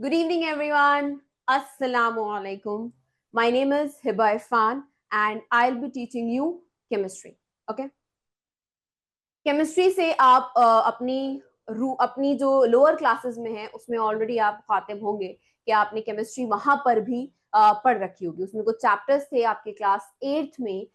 Good evening, everyone. Assalamu alaikum. My name is Hiba Irfan, and I'll be teaching you chemistry. Okay? Chemistry से आप अपनी जो lower classes में है उसमें ऑलरेडी आप खातिब होंगे कि आपने केमिस्ट्री वहां पर भी पढ़ रखी होगी। उसमें कुछ चैप्टर्स थे आपके क्लास 8th में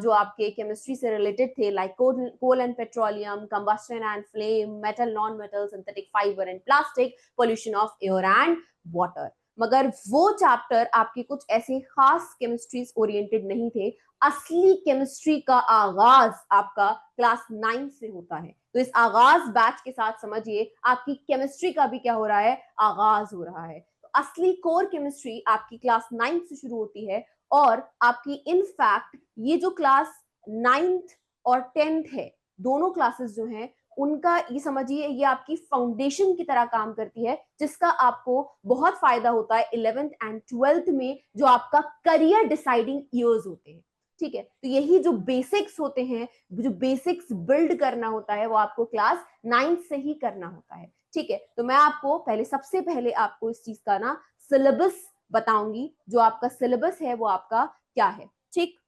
जो आपके केमिस्ट्री से रिलेटेड थे, like coal and petroleum, combustion and flame, metal, non metal, synthetic fibre and plastic, pollution of air and water. मगर वो चैप्टर आपके कुछ ऐसे खास केमिस्ट्री ओरिएंटेड नहीं थे। असली केमिस्ट्री का आगाज आपका क्लास 9 से होता है। तो इस आगाज बैच के साथ समझिए आपकी केमिस्ट्री का भी क्या हो रहा है, आगाज हो रहा है। तो असली कोर केमिस्ट्री आपकी क्लास 9 से शुरू होती है और आपकी इनफैक्ट ये जो क्लास 9th और 10th है, दोनों क्लासेस जो हैं उनका ये समझिए ये आपकी फाउंडेशन की तरह काम करती है, जिसका आपको बहुत फायदा होता है 11th एंड 12th में, जो आपका करियर डिसाइडिंग ईयर्स होते हैं। ठीक है, तो यही जो बेसिक्स होते हैं, जो बेसिक्स बिल्ड करना होता है, वो आपको क्लास 9 से ही करना होता है। ठीक है, तो मैं आपको सबसे पहले आपको इस चीज का ना सिलेबस बताऊंगी। जो आपका सिलेबस है वो आपका क्या है। ठीक,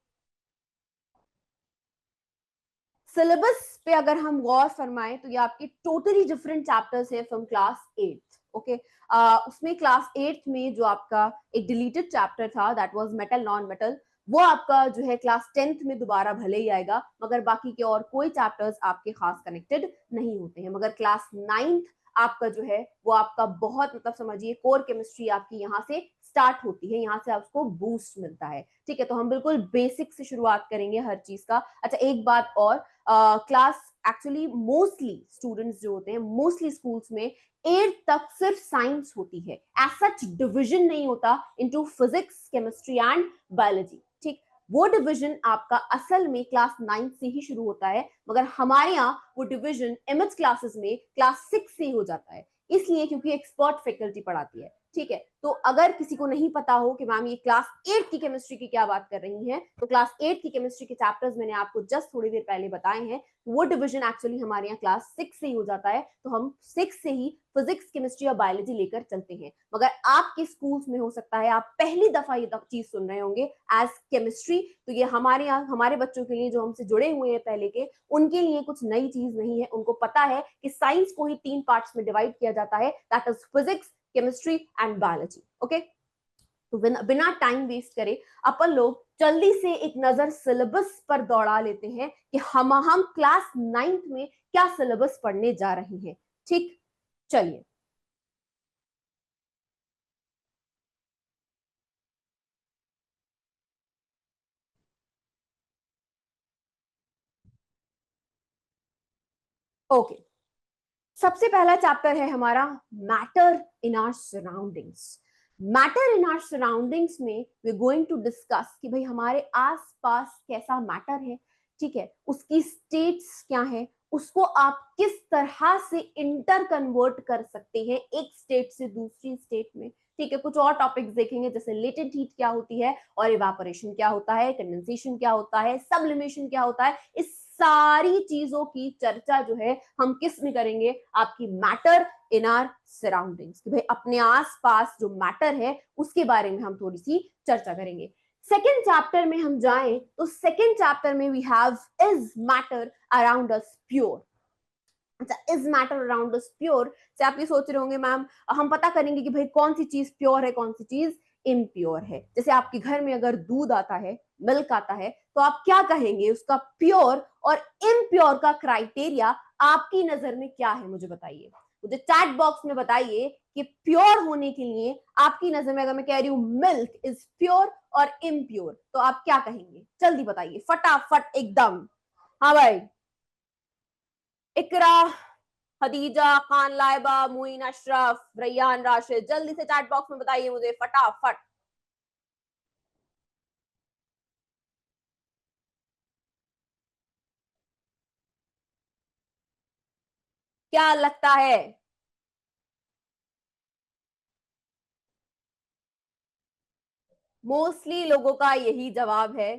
सिलेबस पे अगर हम गौर फरमाएं तो ये आपके टोटली डिफरेंट चैप्टर्स है फ्रॉम क्लास 8th। ओके, उसमें क्लास 8th में जो आपका एक डिलीटेड चैप्टर था, that was metal non metal, वो आपका जो है क्लास 10th में दोबारा भले ही आएगा, मगर बाकी के और कोई चैप्टर्स आपके खास कनेक्टेड नहीं होते हैं। मगर क्लास 9th आपका जो है वो आपका बहुत मतलब समझिए कोर केमिस्ट्री आपकी यहाँ से स्टार्ट होती है, यहाँ से आपको बूस्ट मिलता है। ठीक है, तो हम बिल्कुल बेसिक से शुरुआत करेंगे हर चीज का। अच्छा, एक बात और, क्लास एक्चुअली मोस्टली स्टूडेंट्स जो होते हैं, मोस्टली स्कूल्स में 8th तक सिर्फ साइंस होती है, एज सच डिविजन नहीं होता into physics, chemistry and biology. ठीक, वो डिवीजन आपका असल में क्लास 9 से ही शुरू होता है, मगर हमारे यहाँ वो डिवीजन एमएच क्लासेस में क्लास 6 से हो जाता है, इसलिए क्योंकि एक्सपर्ट फैकल्टी पढ़ाती है। ठीक है, तो अगर किसी को नहीं पता हो कि मैम ये क्लास 8 की केमिस्ट्री की क्या बात कर रही हैं, तो क्लास 8 की केमिस्ट्री के चैप्टर्स मैंने आपको जस्ट थोड़ी देर पहले बताए हैं। वो डिवीजन एक्चुअली हमारे यहाँ क्लास 6 से ही हो जाता है, तो हम 6 से ही फिजिक्स, केमिस्ट्री और बायोलॉजी लेकर चलते हैं। मगर आपके स्कूल्स में हो सकता है आप पहली दफा ये चीज सुन रहे होंगे एज केमिस्ट्री, तो ये हमारे यहाँ हमारे बच्चों के लिए जो हमसे जुड़े हुए हैं पहले के, उनके लिए कुछ नई चीज नहीं है। उनको पता है कि साइंस को ही 3 पार्ट्स में डिवाइड किया जाता है, that is physics, chemistry and biology. Okay, तो बिना टाइम वेस्ट करे अपन लोग जल्दी से एक नजर सिलेबस पर दौड़ा लेते हैं कि हम क्लास 9th में क्या सिलेबस पढ़ने जा रहे हैं। ठीक, चलिए। ओके, सबसे पहला चैप्टर है हमारा matter in our surroundings. Matter in our surroundings में वी गोइंग टू डिस्कस कि भाई हमारे आसपास कैसा मैटर है। ठीक है, उसकी स्टेट्स क्या है, उसको आप किस तरह से इंटर कन्वर्ट कर सकते हैं एक स्टेट से दूसरी स्टेट में। ठीक है, कुछ और टॉपिक्स देखेंगे जैसे लेटेंट हीट क्या होती है, और इवापोरेशन क्या होता है, कंडेंसेशन क्या होता है, सब्लिमेशन क्या होता है। इस सारी चीजों की चर्चा जो है हम किस में करेंगे, आपकी मैटर इन आर सराउंडिंग्स, कि भाई अपने आसपास जो मैटर है उसके बारे में हम थोड़ी सी चर्चा करेंगे। सेकेंड चैप्टर में हम जाएं तो सेकेंड चैप्टर में we have is matter around us pure. अच्छा, is matter around us pure से आप ये सोच रहे होंगे मैम हम पता करेंगे कि भाई कौन सी चीज प्योर है, कौन सी चीज इम्प्योर है। जैसे आपके घर में अगर दूध आता है, मिल्क आता है, तो आप क्या कहेंगे, उसका प्योर और इम्प्योर का क्राइटेरिया आपकी नजर में क्या है, मुझे बताइए। मुझे चैट बॉक्स में बताइए कि प्योर होने के लिए आपकी नजर में अगर मैं कह रही हूं मिल्क इज प्योर और इम्प्योर, तो आप क्या कहेंगे, जल्दी बताइए फटाफट एकदम। हाँ भाई, इकरा, खदीजा, खान लाइबा, मुइन अशरफ, रैयान, राशिद, जल्दी से चैट बॉक्स में बताइए मुझे फटाफट। क्या लगता है? मोस्टली लोगों का यही जवाब है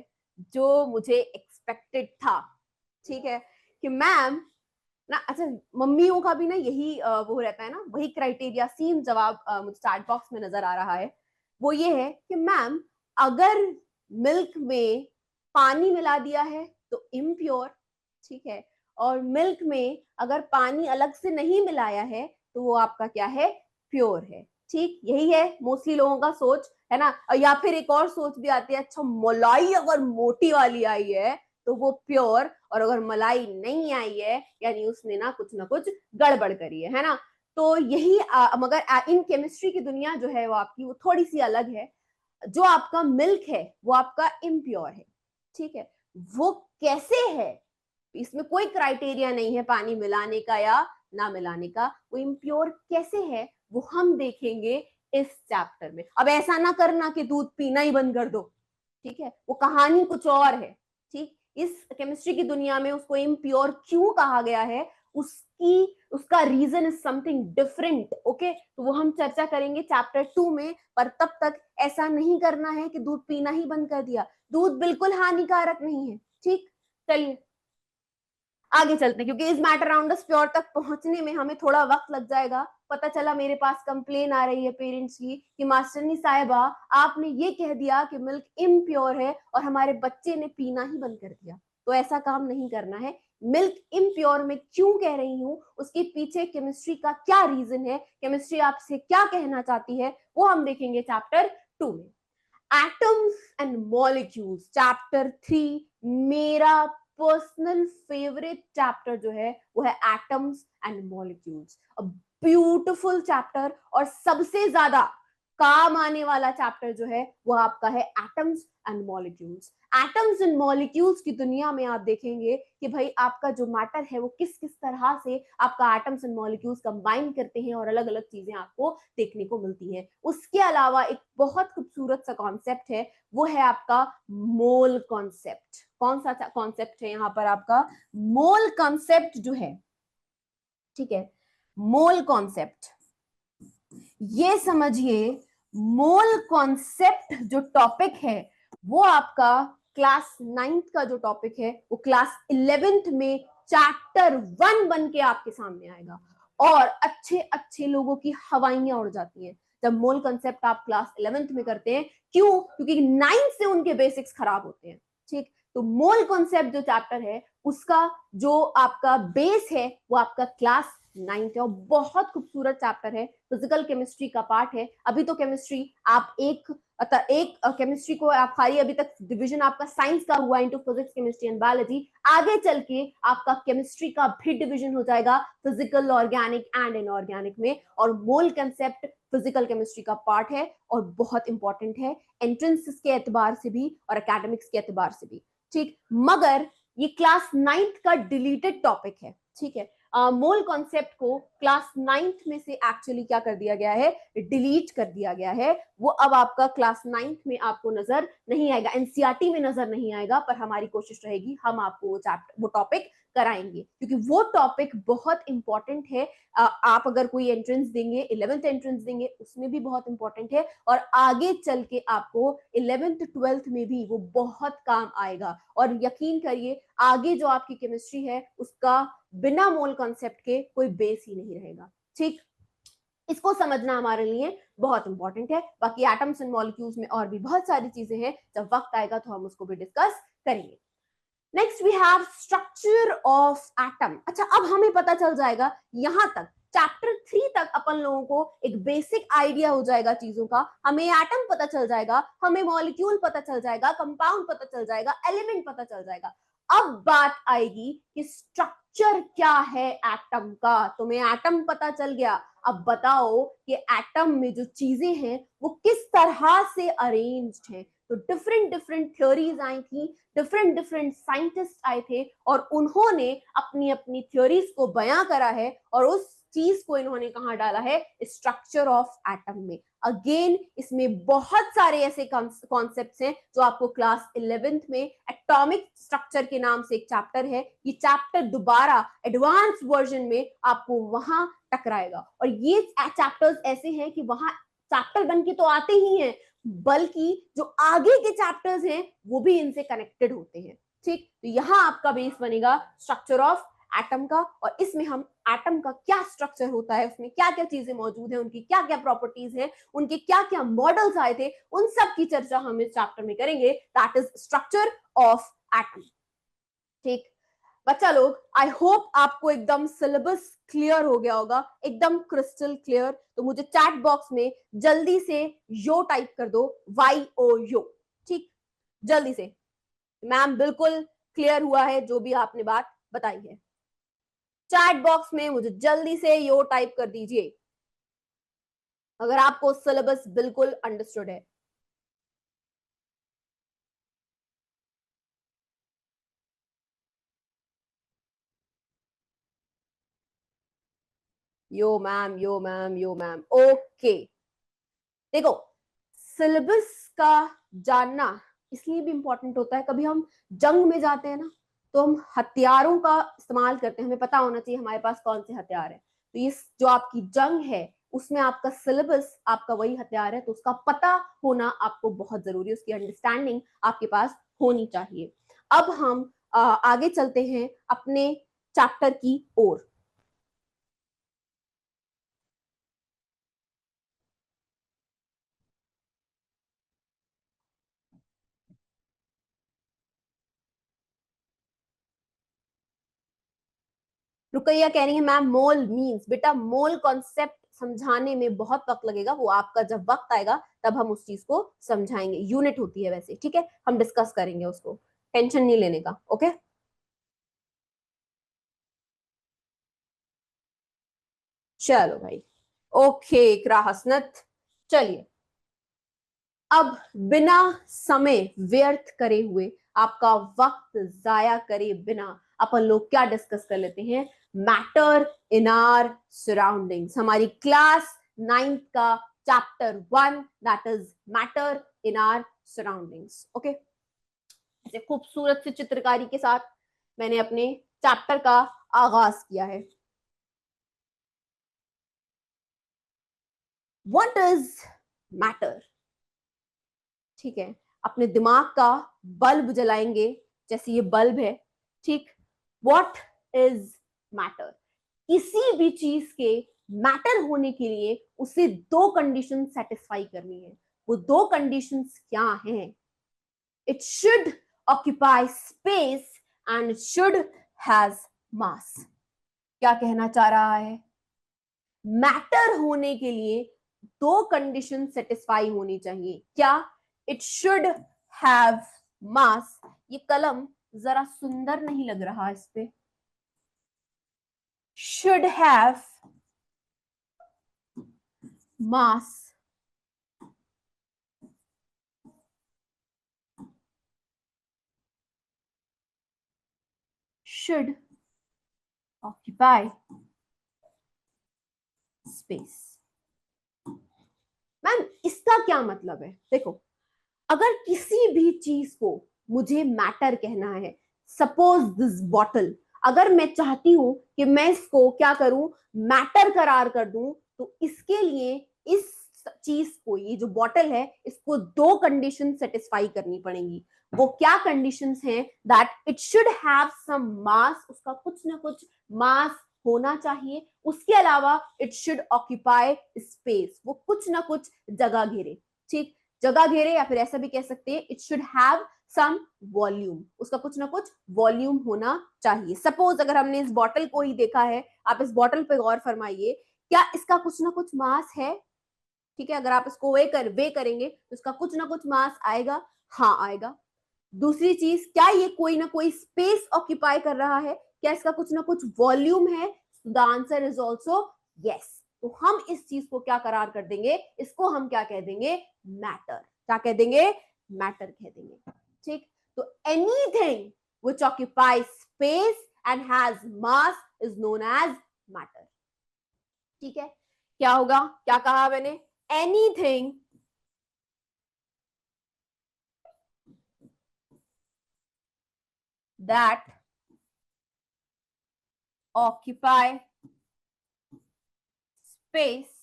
जो मुझे एक्सपेक्टेड था। ठीक है, कि मैम ना। अच्छा, मम्मियों का भी ना यही वो रहता है ना, वही क्राइटेरिया, सेम जवाब मुझे चैट बॉक्स में नजर आ रहा है। वो ये है कि मैम अगर मिल्क में पानी मिला दिया है तो इम्प्योर, ठीक है, और मिल्क में अगर पानी अलग से नहीं मिलाया है तो वो आपका क्या है, प्योर है। ठीक, यही है मोस्टली लोगों का सोच, है ना। या फिर एक और सोच भी आती है, अच्छा मलाई अगर मोटी वाली आई है तो वो प्योर, और अगर मलाई नहीं आई है यानी उसने ना कुछ गड़बड़ करी है ना। तो यही मगर इन केमिस्ट्री की दुनिया जो है वो आपकी वो थोड़ी सी अलग है। जो आपका मिल्क है वो आपका इम्प्योर है, ठीक है। वो कैसे है, इसमें कोई क्राइटेरिया नहीं है पानी मिलाने का या ना मिलाने का। वो इम्प्योर कैसे है वो हम देखेंगे इस चैप्टर में। अब ऐसा ना करना कि दूध पीना ही बंद कर दो, ठीक है, वो कहानी कुछ और है। ठीक, इस केमिस्ट्री की दुनिया में उसको इम्प्योर क्यों कहा गया है, उसका reason is something different. Okay, तो वो हम चर्चा करेंगे चैप्टर 2 में। पर तब तक ऐसा नहीं करना है कि दूध पीना ही बंद कर दिया। दूध बिल्कुल हानिकारक नहीं है। ठीक, चलिए आगे चलते हैं, क्योंकि इस मैटर राउंड प्योर तक पहुंचने में हमें थोड़ा वक्त लग जाएगा। पता चला मेरे पास कंप्लेन आ रही है पेरेंट्स की कि मास्टरनी साहिबा आपने ये कह दिया कि मिल्क इम्प्योर है और हमारे बच्चे ने पीना ही बंद कर दिया। तो ऐसा काम नहीं करना है। मिल्क इम्प्योर में क्यों कह रही हूँ, उसके पीछे केमिस्ट्री का क्या रीजन है, केमिस्ट्री आपसे क्या कहना चाहती है, वो हम देखेंगे चैप्टर 2 में। एटम्स एंड मॉलिक्यूल्स चैप्टर 3 मेरा पर्सनल फेवरेट चैप्टर जो है वो है atoms and molecules. A beautiful chapter, और सबसे ज्यादा काम आने वाला चैप्टर जो है वो आपका है atoms and molecules. Atoms and molecules की दुनिया में आप देखेंगे कि भाई आपका जो मैटर है वो किस किस तरह से आपका एटम्स एंड मॉलिक्यूल्स कंबाइन करते हैं और अलग अलग चीजें आपको देखने को मिलती हैं। उसके अलावा एक बहुत खूबसूरत सा कॉन्सेप्ट है, वो है आपका मोल कॉन्सेप्ट। कौन सा कॉन्सेप्ट है यहाँ पर आपका, मोल कॉन्सेप्ट जो है, ठीक है, मोल कॉन्सेप्ट। ये समझिए मोल कॉन्सेप्ट जो टॉपिक है वो आपका क्लास 9th का जो टॉपिक है वो क्लास 11th में चैप्टर 1 बन के आपके सामने आएगा। और अच्छे अच्छे लोगों की हवाइयां उड़ जाती हैं जब मोल कॉन्सेप्ट आप क्लास 11th में करते हैं। क्यों? क्योंकि 9th से उनके बेसिक्स खराब होते हैं। ठीक, तो मोल कॉन्सेप्ट जो चैप्टर है उसका जो आपका बेस है वो आपका क्लास 9th है, और बहुत खूबसूरत चैप्टर है। फिजिकल केमिस्ट्री का पार्ट है। अभी तो केमिस्ट्री आप एक केमिस्ट्री को आप खाली अभी तक डिवीजन आपका साइंस का हुआ into physics, chemistry and biology. आगे चल के आपका केमिस्ट्री का भी डिवीजन हो जाएगा फिजिकल, ऑर्गेनिक एंड इनऑर्गेनिक में। और मोल कंसेप्ट फिजिकल केमिस्ट्री का पार्ट है और बहुत इंपॉर्टेंट है एंट्रेंस के एतबार से भी और एकेडमिक्स के एतबार से भी। ठीक, मगर ये क्लास 9th का डिलीटेड टॉपिक है। ठीक है, मोल कॉन्सेप्ट को क्लास 9th में से एक्चुअली क्या कर दिया गया है, डिलीट कर दिया गया है। वो अब आपका क्लास 9th में आपको नजर नहीं आएगा, एनसीईआरटी में नजर नहीं आएगा। पर हमारी कोशिश रहेगी हम आपको वो चैप्टर वो टॉपिक कराएंगे, क्योंकि वो टॉपिक बहुत इंपॉर्टेंट है। आप अगर कोई एंट्रेंस देंगे, 11th एंट्रेंस देंगे, उसमें भी बहुत इंपॉर्टेंट है। और आगे चल के आपको 11th 12th में भी वो बहुत काम आएगा। और यकीन करिए आगे जो आपकी केमिस्ट्री है उसका बिना मोल कॉन्सेप्ट के कोई बेस ही नहीं रहेगा। ठीक, इसको समझना हमारे लिए बहुत इंपॉर्टेंट है। बाकी एटम्स एंड मॉलिक्यूल्स में और भी बहुत सारी चीजें हैं, जब वक्त आएगा तो हम उसको भी डिस्कस करेंगे। Next we have structure of atom. अच्छा, अब हमें पता चल जाएगा यहां तक, चैप्टर 3 तक अपन लोगों को एक बेसिक आइडिया हो जाएगा चीजों का। हमें एटम पता चल जाएगा, हमें मॉलिक्यूल पता चल जाएगा, कंपाउंड पता चल जाएगा, एलिमेंट पता चल जाएगा। अब बात आएगी कि स्ट्रक्चर क्या है एटम का। तुम्हें एटम पता चल गया, अब बताओ कि एटम में जो चीजें हैं वो किस तरह से अरेंज्ड हैं। तो डिफरेंट डिफरेंट थ्योरीज आई थी, डिफरेंट डिफरेंट साइंटिस्ट आए थे और उन्होंने अपनी अपनी थ्योरीज को बयां करा है। और उस चीज को इन्होंने कहां डाला है, स्ट्रक्चर ऑफ एटम में। अगेन इसमें बहुत सारे ऐसे कॉन्सेप्ट्स हैं जो आपको क्लास 11th में एटॉमिक स्ट्रक्चर के नाम से एक चैप्टर है, ये चैप्टर दोबारा एडवांस वर्जन में आपको वहां टकराएगा। और ये चैप्टर्स ऐसे हैं कि वहां चैप्टर बन के तो आते ही हैं, बल्कि जो आगे के चैप्टर्स हैं वो भी इनसे कनेक्टेड होते हैं। ठीक, तो यहां आपका बेस बनेगा स्ट्रक्चर ऑफ एटम का, और इसमें हम एटम का क्या स्ट्रक्चर होता है, उसमें क्या क्या चीजें मौजूद है, उनकी क्या क्या प्रॉपर्टीज है, उनके क्या क्या मॉडल्स आए थे, उन सब की चर्चा हम इस चैप्टर में करेंगे, that is structure of atom. ठीक बच्चा लोग, आई होप आपको एकदम सिलेबस क्लियर हो गया होगा, एकदम क्रिस्टल क्लियर। तो मुझे चैट बॉक्स में जल्दी से यो टाइप कर दो, YOU। ठीक, जल्दी से। मैम बिल्कुल क्लियर हुआ है जो भी आपने बात बताई है। चैट बॉक्स में मुझे जल्दी से यो टाइप कर दीजिए अगर आपको सिलेबस बिल्कुल अंडरस्टूड है। यो ma'am, yo ma'am, yo ma'am, okay. देखो, सिलेबस का जानना इसलिए भी इंपॉर्टेंट होता है, कभी हम जंग में जाते हैं ना, तो हम हथियारों का इस्तेमाल करते हैं, हमें पता होना चाहिए हमारे पास कौन से हथियार है। तो ये जो आपकी जंग है उसमें आपका सिलेबस आपका वही हथियार है, तो उसका पता होना आपको बहुत जरूरी है, उसकी अंडरस्टैंडिंग आपके पास होनी चाहिए। अब हम आगे चलते हैं अपने चैप्टर की ओर। रुकैया कह रही है मैम मोल मींस, बेटा मोल कॉन्सेप्ट समझाने में बहुत वक्त लगेगा, वो आपका जब वक्त आएगा तब हम उस चीज को समझाएंगे। यूनिट होती है वैसे, ठीक है, हम डिस्कस करेंगे उसको, टेंशन नहीं लेने का। ओके, चलो भाई, ओके इकरा हसनत। चलिए, अब बिना समय व्यर्थ करे हुए, आपका वक्त जाया करे बिना, अपन लोग क्या डिस्कस कर लेते हैं, मैटर इन आर सराउंडिंग्स, हमारी क्लास 9th का chapter 1, that is matter in our surroundings. Okay, ऐसे खूबसूरत से चित्रकारी के साथ मैंने अपने चैप्टर का आगाज किया है। What is matter? ठीक है, अपने दिमाग का बल्ब जलाएंगे, जैसे ये बल्ब है। ठीक, व्हाट इज मैटर? किसी भी चीज के मैटर होने के लिए उसे दो कंडीशन सेटिस्फाई करनी है। वो दो कंडीशंस क्या हैं? It should occupy space and it should has मास। क्या कहना चाह रहा है? मैटर होने के लिए दो कंडीशन सेटिस्फाई होनी चाहिए। क्या? इट शुड हैव मास। ये कलम जरा सुंदर नहीं लग रहा इस पे। Should have mass, should occupy space. Ma'am इसका क्या मतलब है? देखो, अगर किसी भी चीज को मुझे मैटर कहना है, सपोज दिस बॉटल, अगर मैं चाहती हूं कि मैं इसको क्या करूं, मैटर करार कर दूं, तो इसके लिए इस चीज को, ये जो बॉटल है, इसको दो कंडीशन सेटिस्फाई करनी पड़ेंगी। वो क्या कंडीशंस हैं? That it should have some mass, उसका कुछ ना कुछ मास होना चाहिए। उसके अलावा इट शुड ऑक्यूपाई स्पेस, वो कुछ ना कुछ जगह घेरे। ठीक, जगह घेरे, या फिर ऐसा भी कह सकते हैं it should have some volume, उसका कुछ ना कुछ वॉल्यूम होना चाहिए। सपोज अगर हमने इस बॉटल को ही देखा है, आप इस बॉटल पे गौर फरमाइए, क्या इसका कुछ ना कुछ मास है? ठीक है, अगर आप इसको वे करेंगे तो इसका कुछ ना कुछ मास आएगा। हाँ आएगा। दूसरी चीज, क्या ये कोई ना कोई स्पेस ऑक्यूपाई कर रहा है? क्या इसका कुछ ना कुछ वॉल्यूम है? The answer is also yes. तो हम इस चीज को क्या करार कर देंगे, इसको हम क्या कह देंगे, मैटर। क्या कह देंगे? मैटर कह देंगे। ठीक, तो anything which occupies space and has mass is known as matter। ठीक है, क्या होगा, क्या कहा मैंने? Anything that occupy space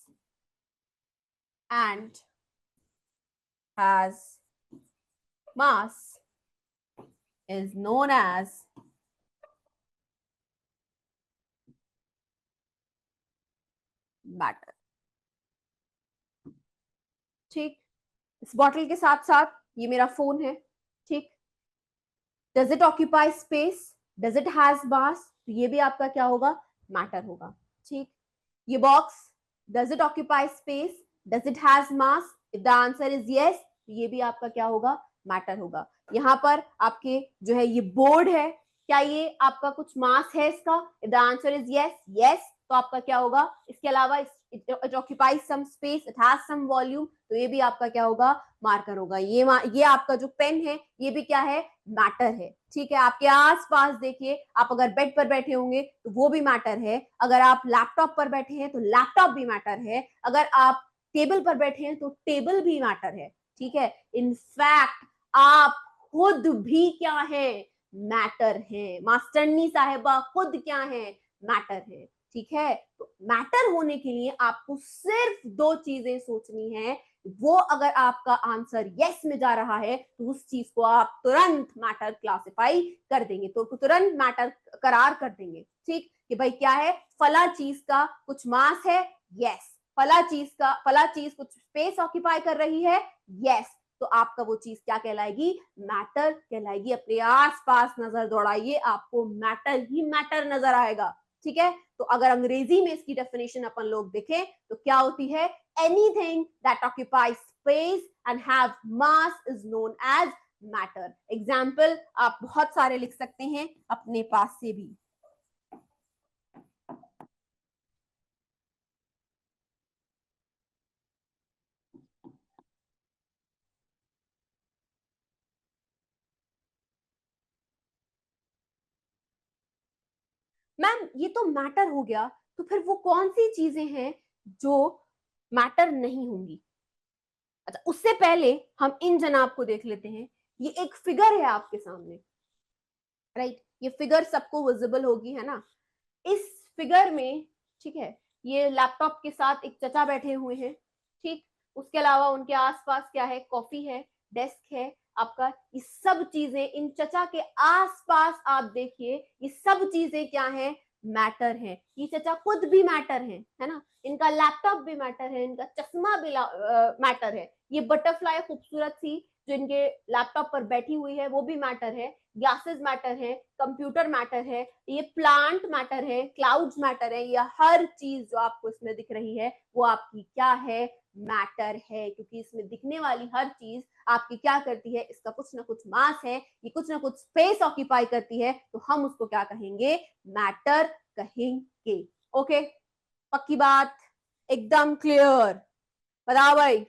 and has mass is known as matter. ठीक, इस बॉटल के साथ साथ ये मेरा फोन है। ठीक, does it occupy space, does it has मास, तो ये भी आपका क्या होगा, मैटर होगा। ठीक, ये box, does it occupy space, does it has mass, if the answer is yes, ये भी आपका क्या होगा, मैटर होगा। यहाँ पर आपके जो है ये बोर्ड है, क्या ये आपका कुछ मास है इसका, if the answer is yes, yes, तो आपका क्या होगा। इसके अलावा it occupies some space, it has some volume, तो ये भी आपका क्या होगा, मार्कर होगा। ये आपका जो पेन है ये भी क्या है, मैटर है। ठीक है, आपके आसपास देखिए, आप अगर बेड पर बैठे होंगे तो वो भी मैटर है, अगर आप लैपटॉप पर बैठे हैं तो लैपटॉप भी मैटर है, अगर आप टेबल पर बैठे हैं तो टेबल भी मैटर है। ठीक है, इनफैक्ट आप खुद भी क्या है, मैटर है। मास्टरनी साहिबा खुद क्या है, मैटर है। ठीक है, तो मैटर होने के लिए आपको सिर्फ दो चीजें सोचनी है, वो अगर आपका आंसर यस में जा रहा है तो उस चीज को आप तुरंत मैटर क्लासिफाई कर देंगे, तो तुरंत मैटर करार कर देंगे। ठीक, कि भाई क्या है, फला चीज का कुछ मास है, यस, फला चीज कुछ स्पेस ऑक्यूपाई कर रही है, यस, तो आपका वो चीज क्या कहलाएगी, मैटर कहलाएगी। अपने आसपास नजर दौड़ाइए, आपको मैटर ही मैटर नजर आएगा। ठीक है, तो अगर अंग्रेजी में इसकी डेफिनेशन अपन लोग देखें तो क्या होती है, anything that occupies space and have mass is known as matter. Example आप बहुत सारे लिख सकते हैं अपने पास से भी। मैम ये तो मैटर हो गया, तो फिर वो कौन सी चीजें हैं जो मैटर नहीं होंगी। अच्छा, उससे पहले हम इन जनाब को देख लेते हैं। ये एक फिगर है आपके सामने, राइट, ये फिगर सबको विजिबल होगी, है ना। इस फिगर में, ठीक है, ये लैपटॉप के साथ एक चचा बैठे हुए हैं। ठीक, उसके अलावा उनके आसपास क्या है, कॉफी है, डेस्क है आपका, ये सब चीजें इन चचा के आसपास आप देखिए, ये सब चीजें क्या है, मैटर है। ये चचा खुद भी मैटर है ना, इनका लैपटॉप भी मैटर है, इनका चश्मा भी मैटर है, ये बटरफ्लाई खूबसूरत सी जो इनके लैपटॉप पर बैठी हुई है वो भी मैटर है, ग्लासेस मैटर है, कंप्यूटर मैटर है, ये प्लांट मैटर है, क्लाउड्स मैटर है, ये हर चीज जो आपको इसमें दिख रही है वो आपकी क्या है, मैटर है। क्योंकि इसमें दिखने वाली हर चीज आपकी क्या करती है, इसका कुछ ना कुछ मास है, ये कुछ ना कुछ स्पेस ऑक्यूपाई करती है, तो हम उसको क्या कहेंगे, मैटर कहेंगे। ओके, पक्की बात, एकदम क्लियर, बताओ भाई।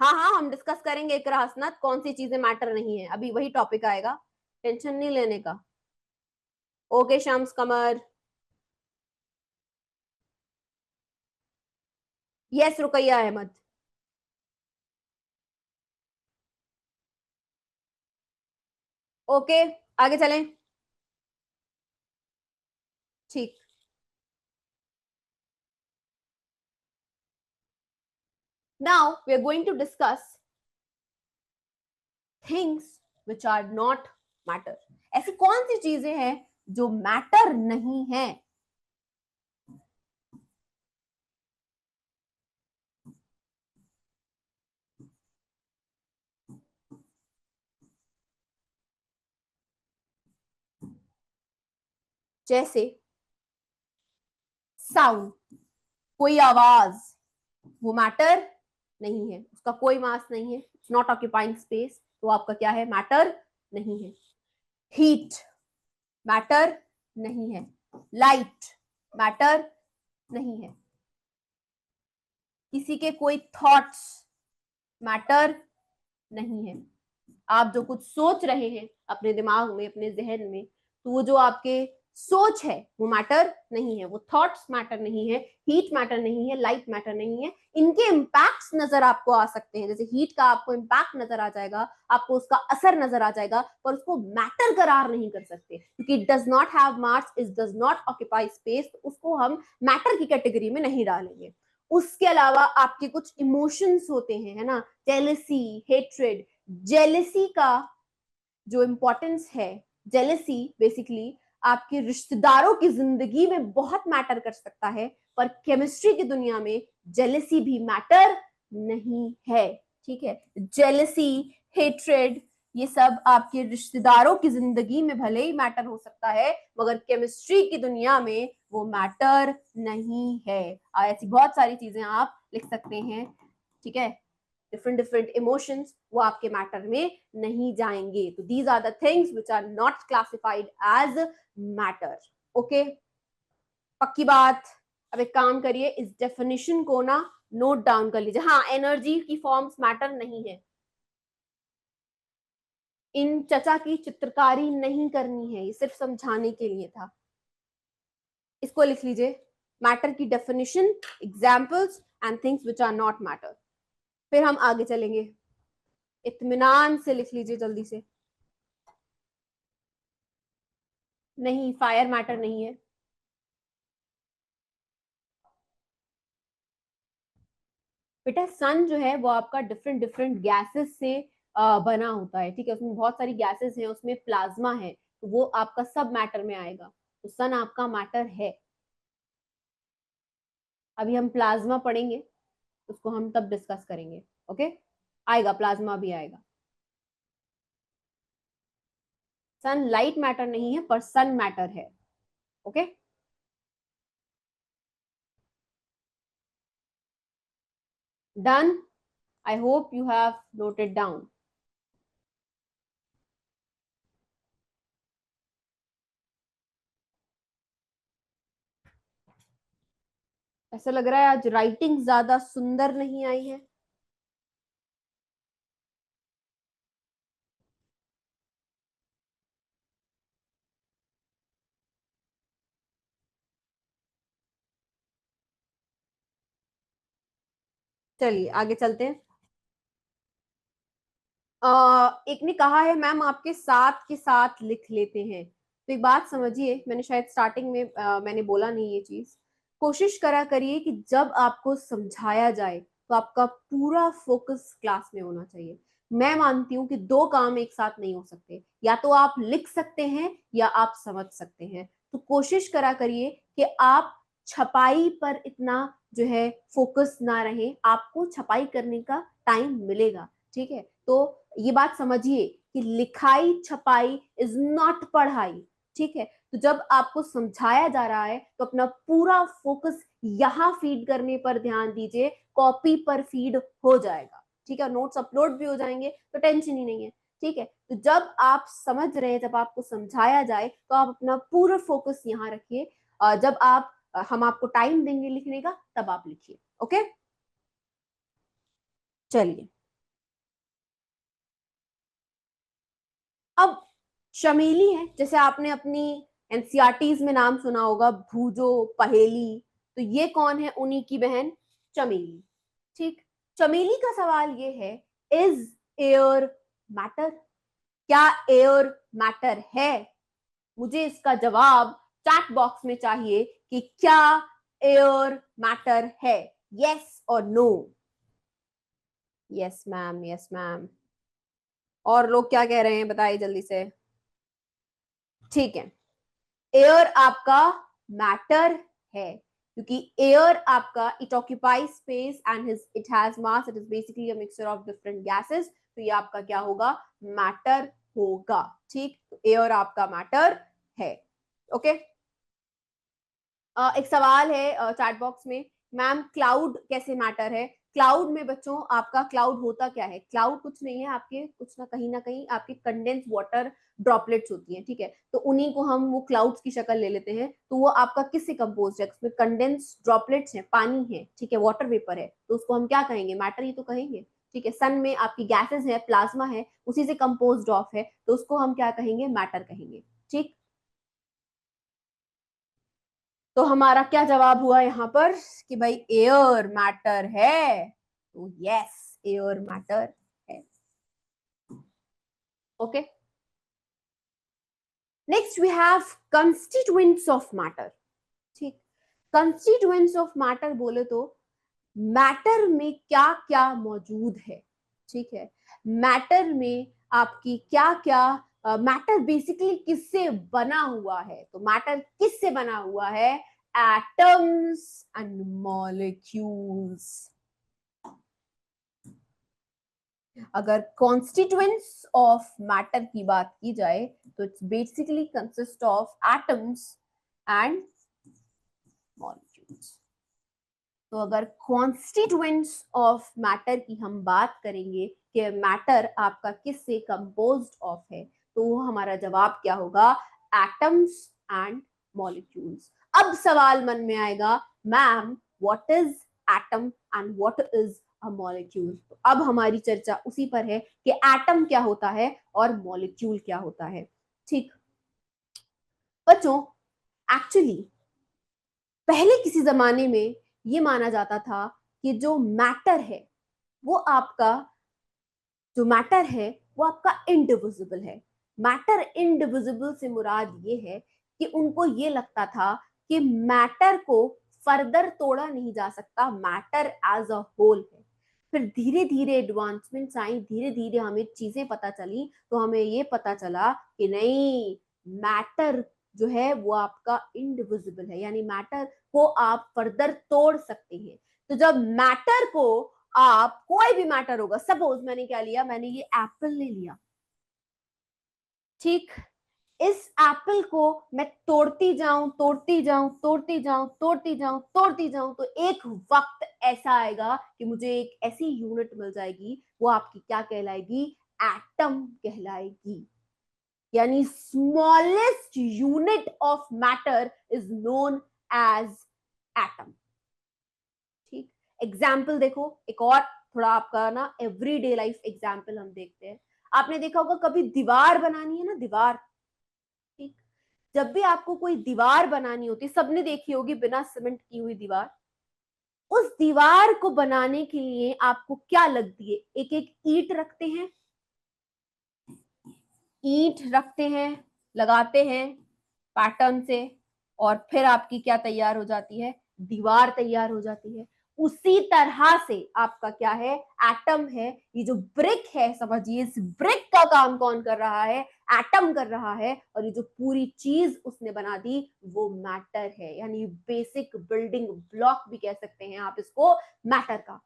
हाँ हाँ, हम डिस्कस करेंगे इकरा हसनत, कौन सी चीजें मैटर नहीं है, अभी वही टॉपिक आएगा, टेंशन नहीं लेने का। Okay Shams Qamar, yes Ruqaiya Ahmed. Okay, आगे चलें। ठीक, now we are going to discuss things which are not matter. ऐसी कौन सी चीजें हैं जो मैटर नहीं है। जैसे साउंड, कोई आवाज, वो मैटर नहीं है, उसका कोई मास नहीं है, इट्स नॉट ऑक्यूपाइंग स्पेस, तो आपका क्या है, मैटर नहीं है। हीट मैटर नहीं है, लाइट मैटर नहीं है, किसी के कोई थॉट्स मैटर नहीं है, आप जो कुछ सोच रहे हैं अपने दिमाग में, अपने जहन में, तो वो जो आपके सोच है वो मैटर नहीं है, वो थॉट्स मैटर नहीं है, हीट मैटर नहीं है, लाइट मैटर नहीं है। इनके इम्पैक्ट्स नजर आपको आ सकते हैं, जैसे हीट का आपको इम्पैक्ट नजर आ जाएगा, आपको उसका असर नजर आ जाएगा, पर उसको मैटर करार नहीं कर सकते क्योंकि it does not have mass, it does not occupy space, उसको हम मैटर की कैटेगरी में नहीं डालेंगे। उसके अलावा आपके कुछ इमोशंस होते हैं, है ना, जेलसी, हेट्रेड। जेलसी का जो इंपॉर्टेंस है, जेलसी बेसिकली आपके रिश्तेदारों की जिंदगी में बहुत मैटर कर सकता है, पर केमिस्ट्री की दुनिया में जेलेसी भी मैटर नहीं है। ठीक है, जेलेसी, हेट्रेड, ये सब आपके रिश्तेदारों की जिंदगी में भले ही मैटर हो सकता है, मगर केमिस्ट्री की दुनिया में वो मैटर नहीं है। ऐसी बहुत सारी चीजें आप लिख सकते हैं। ठीक है, डिफरेंट डिफरेंट इमोशंस, वो आपके मैटर में नहीं जाएंगे। तो these are the things which are not classified as matter. Okay, पक्की बात। अब एक काम करिए, इस डेफिनेशन को ना नोट डाउन कर लीजिए। हाँ, एनर्जी की फॉर्म्स मैटर नहीं है, इन चचा की चित्रकारी नहीं करनी है, ये सिर्फ समझाने के लिए था। इसको लिख लीजिए, मैटर की definition, examples and things which are not matter. फिर हम आगे चलेंगे, इत्मीनान से लिख लीजिए जल्दी से। नहीं, फायर मैटर नहीं है। बेटा सन जो है वो आपका डिफरेंट डिफरेंट गैसेस से बना होता है। ठीक है, उसमें बहुत सारी गैसेस हैं, उसमें प्लाज्मा है, तो वो आपका सब मैटर में आएगा। तो सन आपका मैटर है। अभी हम प्लाज्मा पढ़ेंगे, उसको हम तब डिस्कस करेंगे। ओके, आएगा, प्लाज्मा भी आएगा। सन लाइट मैटर नहीं है, पर सन मैटर है। Okay, done. I hope you have noted down. ऐसा लग रहा है आज राइटिंग ज्यादा सुंदर नहीं आई है। चलिए आगे चलते हैं। एक ने कहा है मैम आपके साथ के साथ लिख लेते हैं। तो एक बात समझिए, मैंने शायद स्टार्टिंग में मैंने बोला नहीं ये चीज। कोशिश करा करिए कि जब आपको समझाया जाए तो आपका पूरा फोकस क्लास में होना चाहिए। मैं मानती हूँ कि दो काम एक साथ नहीं हो सकते, या तो आप लिख सकते हैं या आप समझ सकते हैं। तो कोशिश करा करिए कि आप छपाई पर इतना जो है फोकस ना रहे, आपको छपाई करने का टाइम मिलेगा। ठीक है, तो ये बात समझिए कि लिखाई छपाई इज नॉट पढ़ाई। ठीक है, तो जब आपको समझाया जा रहा है तो अपना पूरा फोकस यहाँ फीड करने पर ध्यान दीजिए, कॉपी पर फीड हो जाएगा। ठीक है, नोट्स अपलोड भी हो जाएंगे, तो टेंशन ही नहीं है। ठीक है, तो जब आप समझ रहे हैं, जब आपको समझाया जाए तो आप अपना पूरा फोकस यहाँ रखिए। जब आप हम आपको टाइम देंगे लिखने का, तब आप लिखिए। ओके, चलिए। अब चमेली है, जैसे आपने अपनी एनसीईआरटीज में नाम सुना होगा, भूजो, पहेली। तो ये कौन है? उन्हीं की बहन चमेली। ठीक, चमेली का सवाल ये है, इज एयर मैटर? क्या एयर मैटर है? मुझे इसका जवाब चैट बॉक्स में चाहिए कि क्या एयर मैटर है। यस और no? Yes ma'am, yes ma'am. और लोग क्या कह रहे हैं बताइए जल्दी से। ठीक है, एयर आपका मैटर है, क्योंकि एयर आपका it occupies space and it has mass, it is basically a mixture of different gases. तो ये आपका क्या होगा? मैटर होगा। ठीक, तो एयर आपका मैटर है। ओके, एक सवाल है चैट बॉक्स में, मैम क्लाउड कैसे मैटर है? क्लाउड में बच्चों आपका क्लाउड होता क्या है? क्लाउड कुछ नहीं है, आपके कुछ ना कहीं आपके कंडेंस वाटर ड्रॉपलेट्स होती हैं। ठीक है, तो उन्हीं को हम वो क्लाउड्स की शक्ल ले लेते हैं। तो वो आपका किससे कंपोज है? उसमें कंडेंस ड्रॉपलेट्स हैं, पानी है, ठीक है, वाटर वेपर है, तो उसको हम क्या कहेंगे? मैटर ही तो कहेंगे। ठीक है, सन में आपकी गैसेस है, प्लाज्मा है, उसी से कंपोज ऑफ है, तो उसको हम क्या कहेंगे? मैटर कहेंगे। ठीक, तो हमारा क्या जवाब हुआ यहाँ पर कि भाई एयर मैटर है। तो यस, एयर मैटर है। Okay, next we have constituents of matter. ठीक, कंस्टिट्यूएंट्स ऑफ मैटर बोले तो मैटर में क्या क्या मौजूद है। ठीक है, मैटर में आपकी क्या क्या मैटर बेसिकली किससे बना हुआ है, तो मैटर किससे बना हुआ है, एटम्स एंड मॉलिक्यूल्स। अगर कॉन्स्टिट्यूएंट्स ऑफ मैटर की बात की जाए तो it's basically consist of atoms and molecules. तो अगर कॉन्स्टिट्यूएंट्स ऑफ मैटर की हम बात करेंगे कि मैटर आपका किससे कंपोज्ड ऑफ है, तो हमारा जवाब क्या होगा, एटम्स एंड मॉलिक्यूल्स। अब सवाल मन में आएगा, ma'am what is atom and what is a molecule. तो अब हमारी चर्चा उसी पर है कि एटम क्या होता है और मॉलिक्यूल क्या होता है। ठीक बच्चों, एक्चुअली पहले किसी जमाने में ये माना जाता था कि जो मैटर है वो आपका जो मैटर है वो आपका इनडिविजिबल है। मैटर इनडिविजिबल से मुराद ये है कि उनको ये लगता था कि मैटर को फर्दर तोड़ा नहीं जा सकता, मैटर एज अ होल है। फिर धीरे धीरे एडवांसमेंट्स आई, धीरे धीरे हमें चीजें पता चली, तो हमें ये पता चला कि नहीं, मैटर जो है वो आपका इनडिविजिबल है, यानी मैटर को आप फर्दर तोड़ सकते हैं। तो जब मैटर को आप, कोई भी मैटर होगा, सपोज मैंने क्या लिया, मैंने ये एप्पल ले लिया, ठीक, इस एप्पल को मैं तोड़ती जाऊं तोड़ती जाऊं तोड़ती जाऊं तोड़ती जाऊं तोड़ती जाऊं, तो एक वक्त ऐसा आएगा कि मुझे एक ऐसी यूनिट मिल जाएगी, वो आपकी क्या कहलाएगी, एटम कहलाएगी। यानी smallest unit of matter is known as atom. ठीक, एग्जाम्पल देखो, एक और थोड़ा आपका ना एवरीडे लाइफ एग्जाम्पल हम देखते हैं। आपने देखा होगा कभी दीवार बनानी है ना, दीवार, ठीक, जब भी आपको कोई दीवार बनानी होती, सबने देखी होगी बिना सीमेंट की हुई दीवार, उस दीवार को बनाने के लिए आपको क्या लगती है, एक एक ईंट रखते हैं, ईंट रखते हैं, लगाते हैं पैटर्न से, और फिर आपकी क्या तैयार हो जाती है, दीवार तैयार हो जाती है। उसी तरह से आपका क्या है, एटम है। ये जो ब्रिक है, समझिए इस ब्रिक का काम कौन कर रहा है, एटम कर रहा है, और ये जो पूरी चीज उसने बना दी वो मैटर है, यानी बेसिक बिल्डिंग ब्लॉक भी कह सकते हैं आप इसको, मैटर का।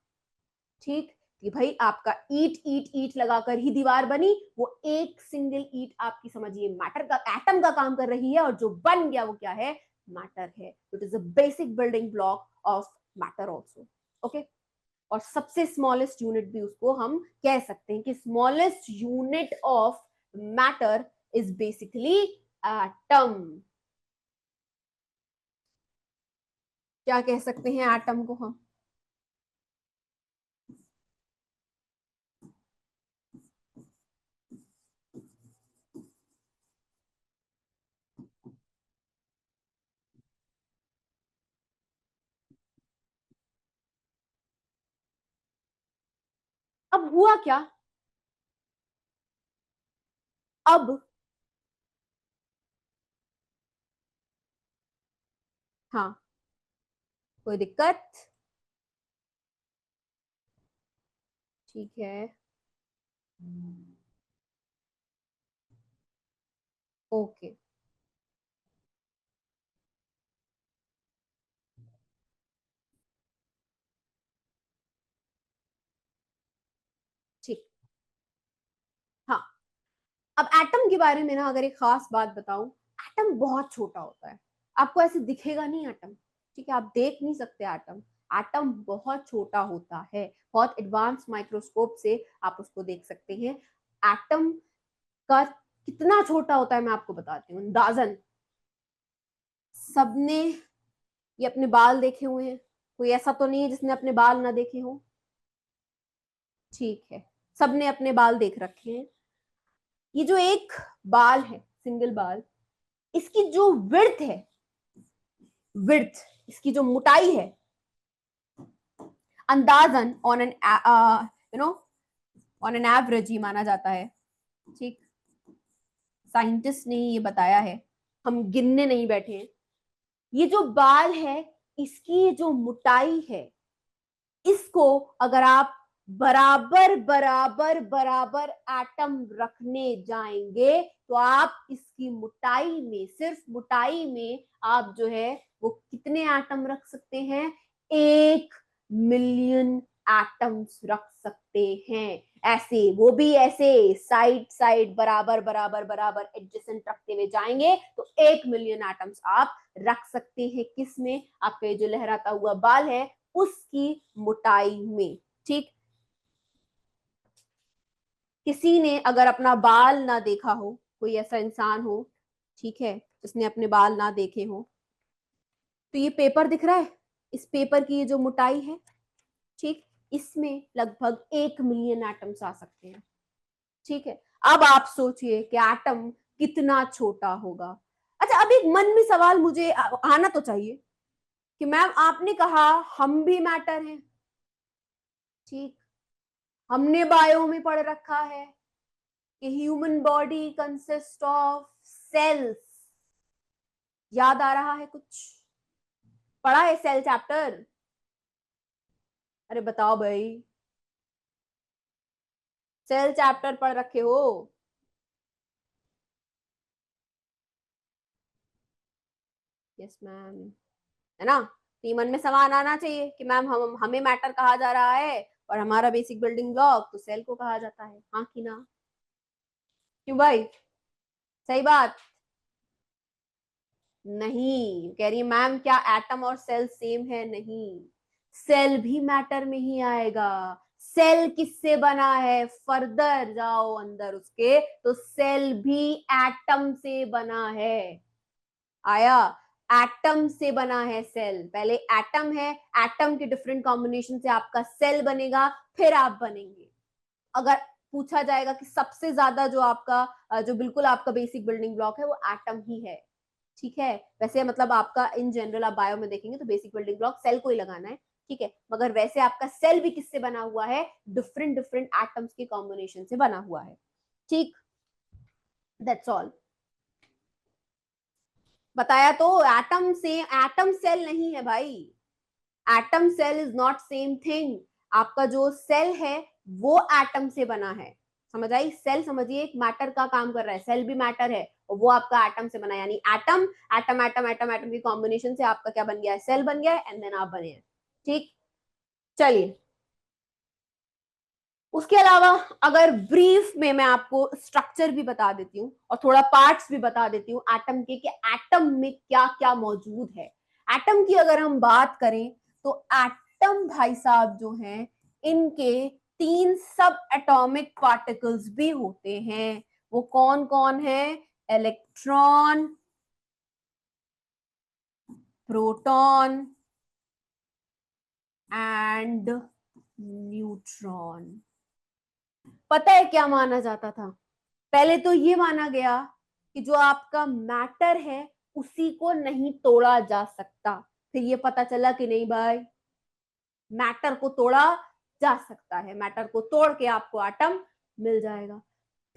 ठीक, कि भाई आपका ईट ईट ईट लगाकर ही दीवार बनी, वो एक सिंगल ईट आपकी समझिए मैटर का, एटम का काम कर रही है, और जो बन गया वो क्या है, मैटर है। It is a basic building block of matter also. Okay, और सबसे स्मॉलेस्ट यूनिट भी उसको हम कह सकते हैं कि smallest unit of matter is basically atom. क्या कह सकते हैं एटम को हम, अब हुआ क्या, अब हाँ, कोई दिक्कत, ठीक है, ओके, ठीक, हाँ। अब एटम के बारे में ना अगर एक खास बात बताऊं, एटम बहुत छोटा होता है, आपको ऐसे दिखेगा नहीं एटम, ठीक है, आप देख नहीं सकते एटम, एटम बहुत छोटा होता है, बहुत एडवांस माइक्रोस्कोप से आप उसको देख सकते हैं। एटम का कितना छोटा होता है मैं आपको बताती हूँ, अंदाजन, सबने ये अपने बाल देखे हुए हैं, कोई ऐसा तो नहीं है जिसने अपने बाल ना देखे हो, ठीक है, सबने अपने बाल देख रखे हैं। ये जो एक बाल है, सिंगल बाल, इसकी जो विड्थ है, विड्थ, इसकी जो मोटाई है, अंदाजन on an you know on an average ही माना जाता है, ठीक, साइंटिस्ट ने ये बताया है, हम गिनने नहीं बैठे हैं। ये जो बाल है, इसकी जो मोटाई है, इसको अगर आप बराबर बराबर बराबर एटम रखने जाएंगे तो आप इसकी मोटाई में, सिर्फ मोटाई में आप जो है वो कितने एटम रख सकते हैं? 1 मिलियन एटम्स रख सकते हैं। ऐसे, वो भी ऐसे साइड साइड बराबर बराबर बराबर एडजेसेंट रखते हुए जाएंगे तो 1 मिलियन एटम्स आप रख सकते हैं। किस में? आपका ये जो लहराता हुआ बाल है उसकी मोटाई में। ठीक, किसी ने अगर अपना बाल ना देखा हो, कोई ऐसा इंसान हो, ठीक है, जिसने अपने बाल ना देखे हो, तो ये पेपर दिख रहा है, इस पेपर की ये जो मोटाई है, ठीक, इसमें लगभग 1 मिलियन एटम्स आ सकते हैं। ठीक है, अब आप सोचिए कि एटम कितना छोटा होगा। अच्छा, अब एक मन में सवाल मुझे आना तो चाहिए कि मैम आपने कहा हम भी मैटर हैं, ठीक, हमने बायो में पढ़ रखा है कि human body consist of cells. याद आ रहा है कुछ? पढ़ा है सेल चैप्टर? अरे बताओ भाई, सेल चैप्टर पढ़ रखे हो? यस मैम, है ना? तो ये मन में सवाल आना चाहिए कि मैम हम हमें मैटर कहा जा रहा है और हमारा बेसिक बिल्डिंग ब्लॉक तो सेल को कहा जाता है, हाँ कि ना? क्यों भाई? सही बात नहीं कह रही मैम, क्या एटम और सेल सेम है? नहीं, सेल भी मैटर में ही आएगा। सेल किससे बना है? फर्दर जाओ अंदर उसके, तो सेल भी एटम से बना है। आया? एटम से बना है सेल। पहले एटम है, एटम के डिफरेंट कॉम्बिनेशन से आपका सेल बनेगा, फिर आप बनेंगे। अगर पूछा जाएगा कि सबसे ज्यादा जो आपका जो बिल्कुल आपका बेसिक बिल्डिंग ब्लॉक है वो एटम ही है, ठीक है। वैसे मतलब आपका इन जनरल आप बायो में देखेंगे तो बेसिक बिल्डिंग ब्लॉक सेल को ही लगाना है, ठीक है, मगर वैसे आपका सेल भी किससे बना हुआ है? डिफरेंट डिफरेंट एटम्स के कॉम्बिनेशन से बना हुआ है, ठीक। दैट्स ऑल, बताया तो। एटम से एटम सेल नहीं है भाई, atom cell is not same thing. आपका जो सेल है वो एटम से बना है, समझ आई? सेल समझिए एक मैटर का काम कर रहा है, सेल भी मैटर है और वो आपका एटम से बना है, यानी atom atom atom atom atom की कॉम्बिनेशन से आपका क्या बन गया है? सेल बन गया है, एंड देन आप बने हैं, ठीक। चलिए, उसके अलावा अगर ब्रीफ में मैं आपको स्ट्रक्चर भी बता देती हूँ और थोड़ा पार्ट्स भी बता देती हूँ एटम के, कि एटम में क्या क्या मौजूद है। एटम की अगर हम बात करें तो एटम भाई साहब जो हैं, इनके 3 सब एटॉमिक पार्टिकल्स भी होते हैं। वो कौन कौन है? Electron, proton and neutron. पता है क्या माना जाता था? पहले तो ये माना गया कि जो आपका मैटर है उसी को नहीं तोड़ा जा सकता। फिर ये पता चला कि नहीं भाई, मैटर को तोड़ा जा सकता है, मैटर को तोड़ के आपको एटम मिल जाएगा।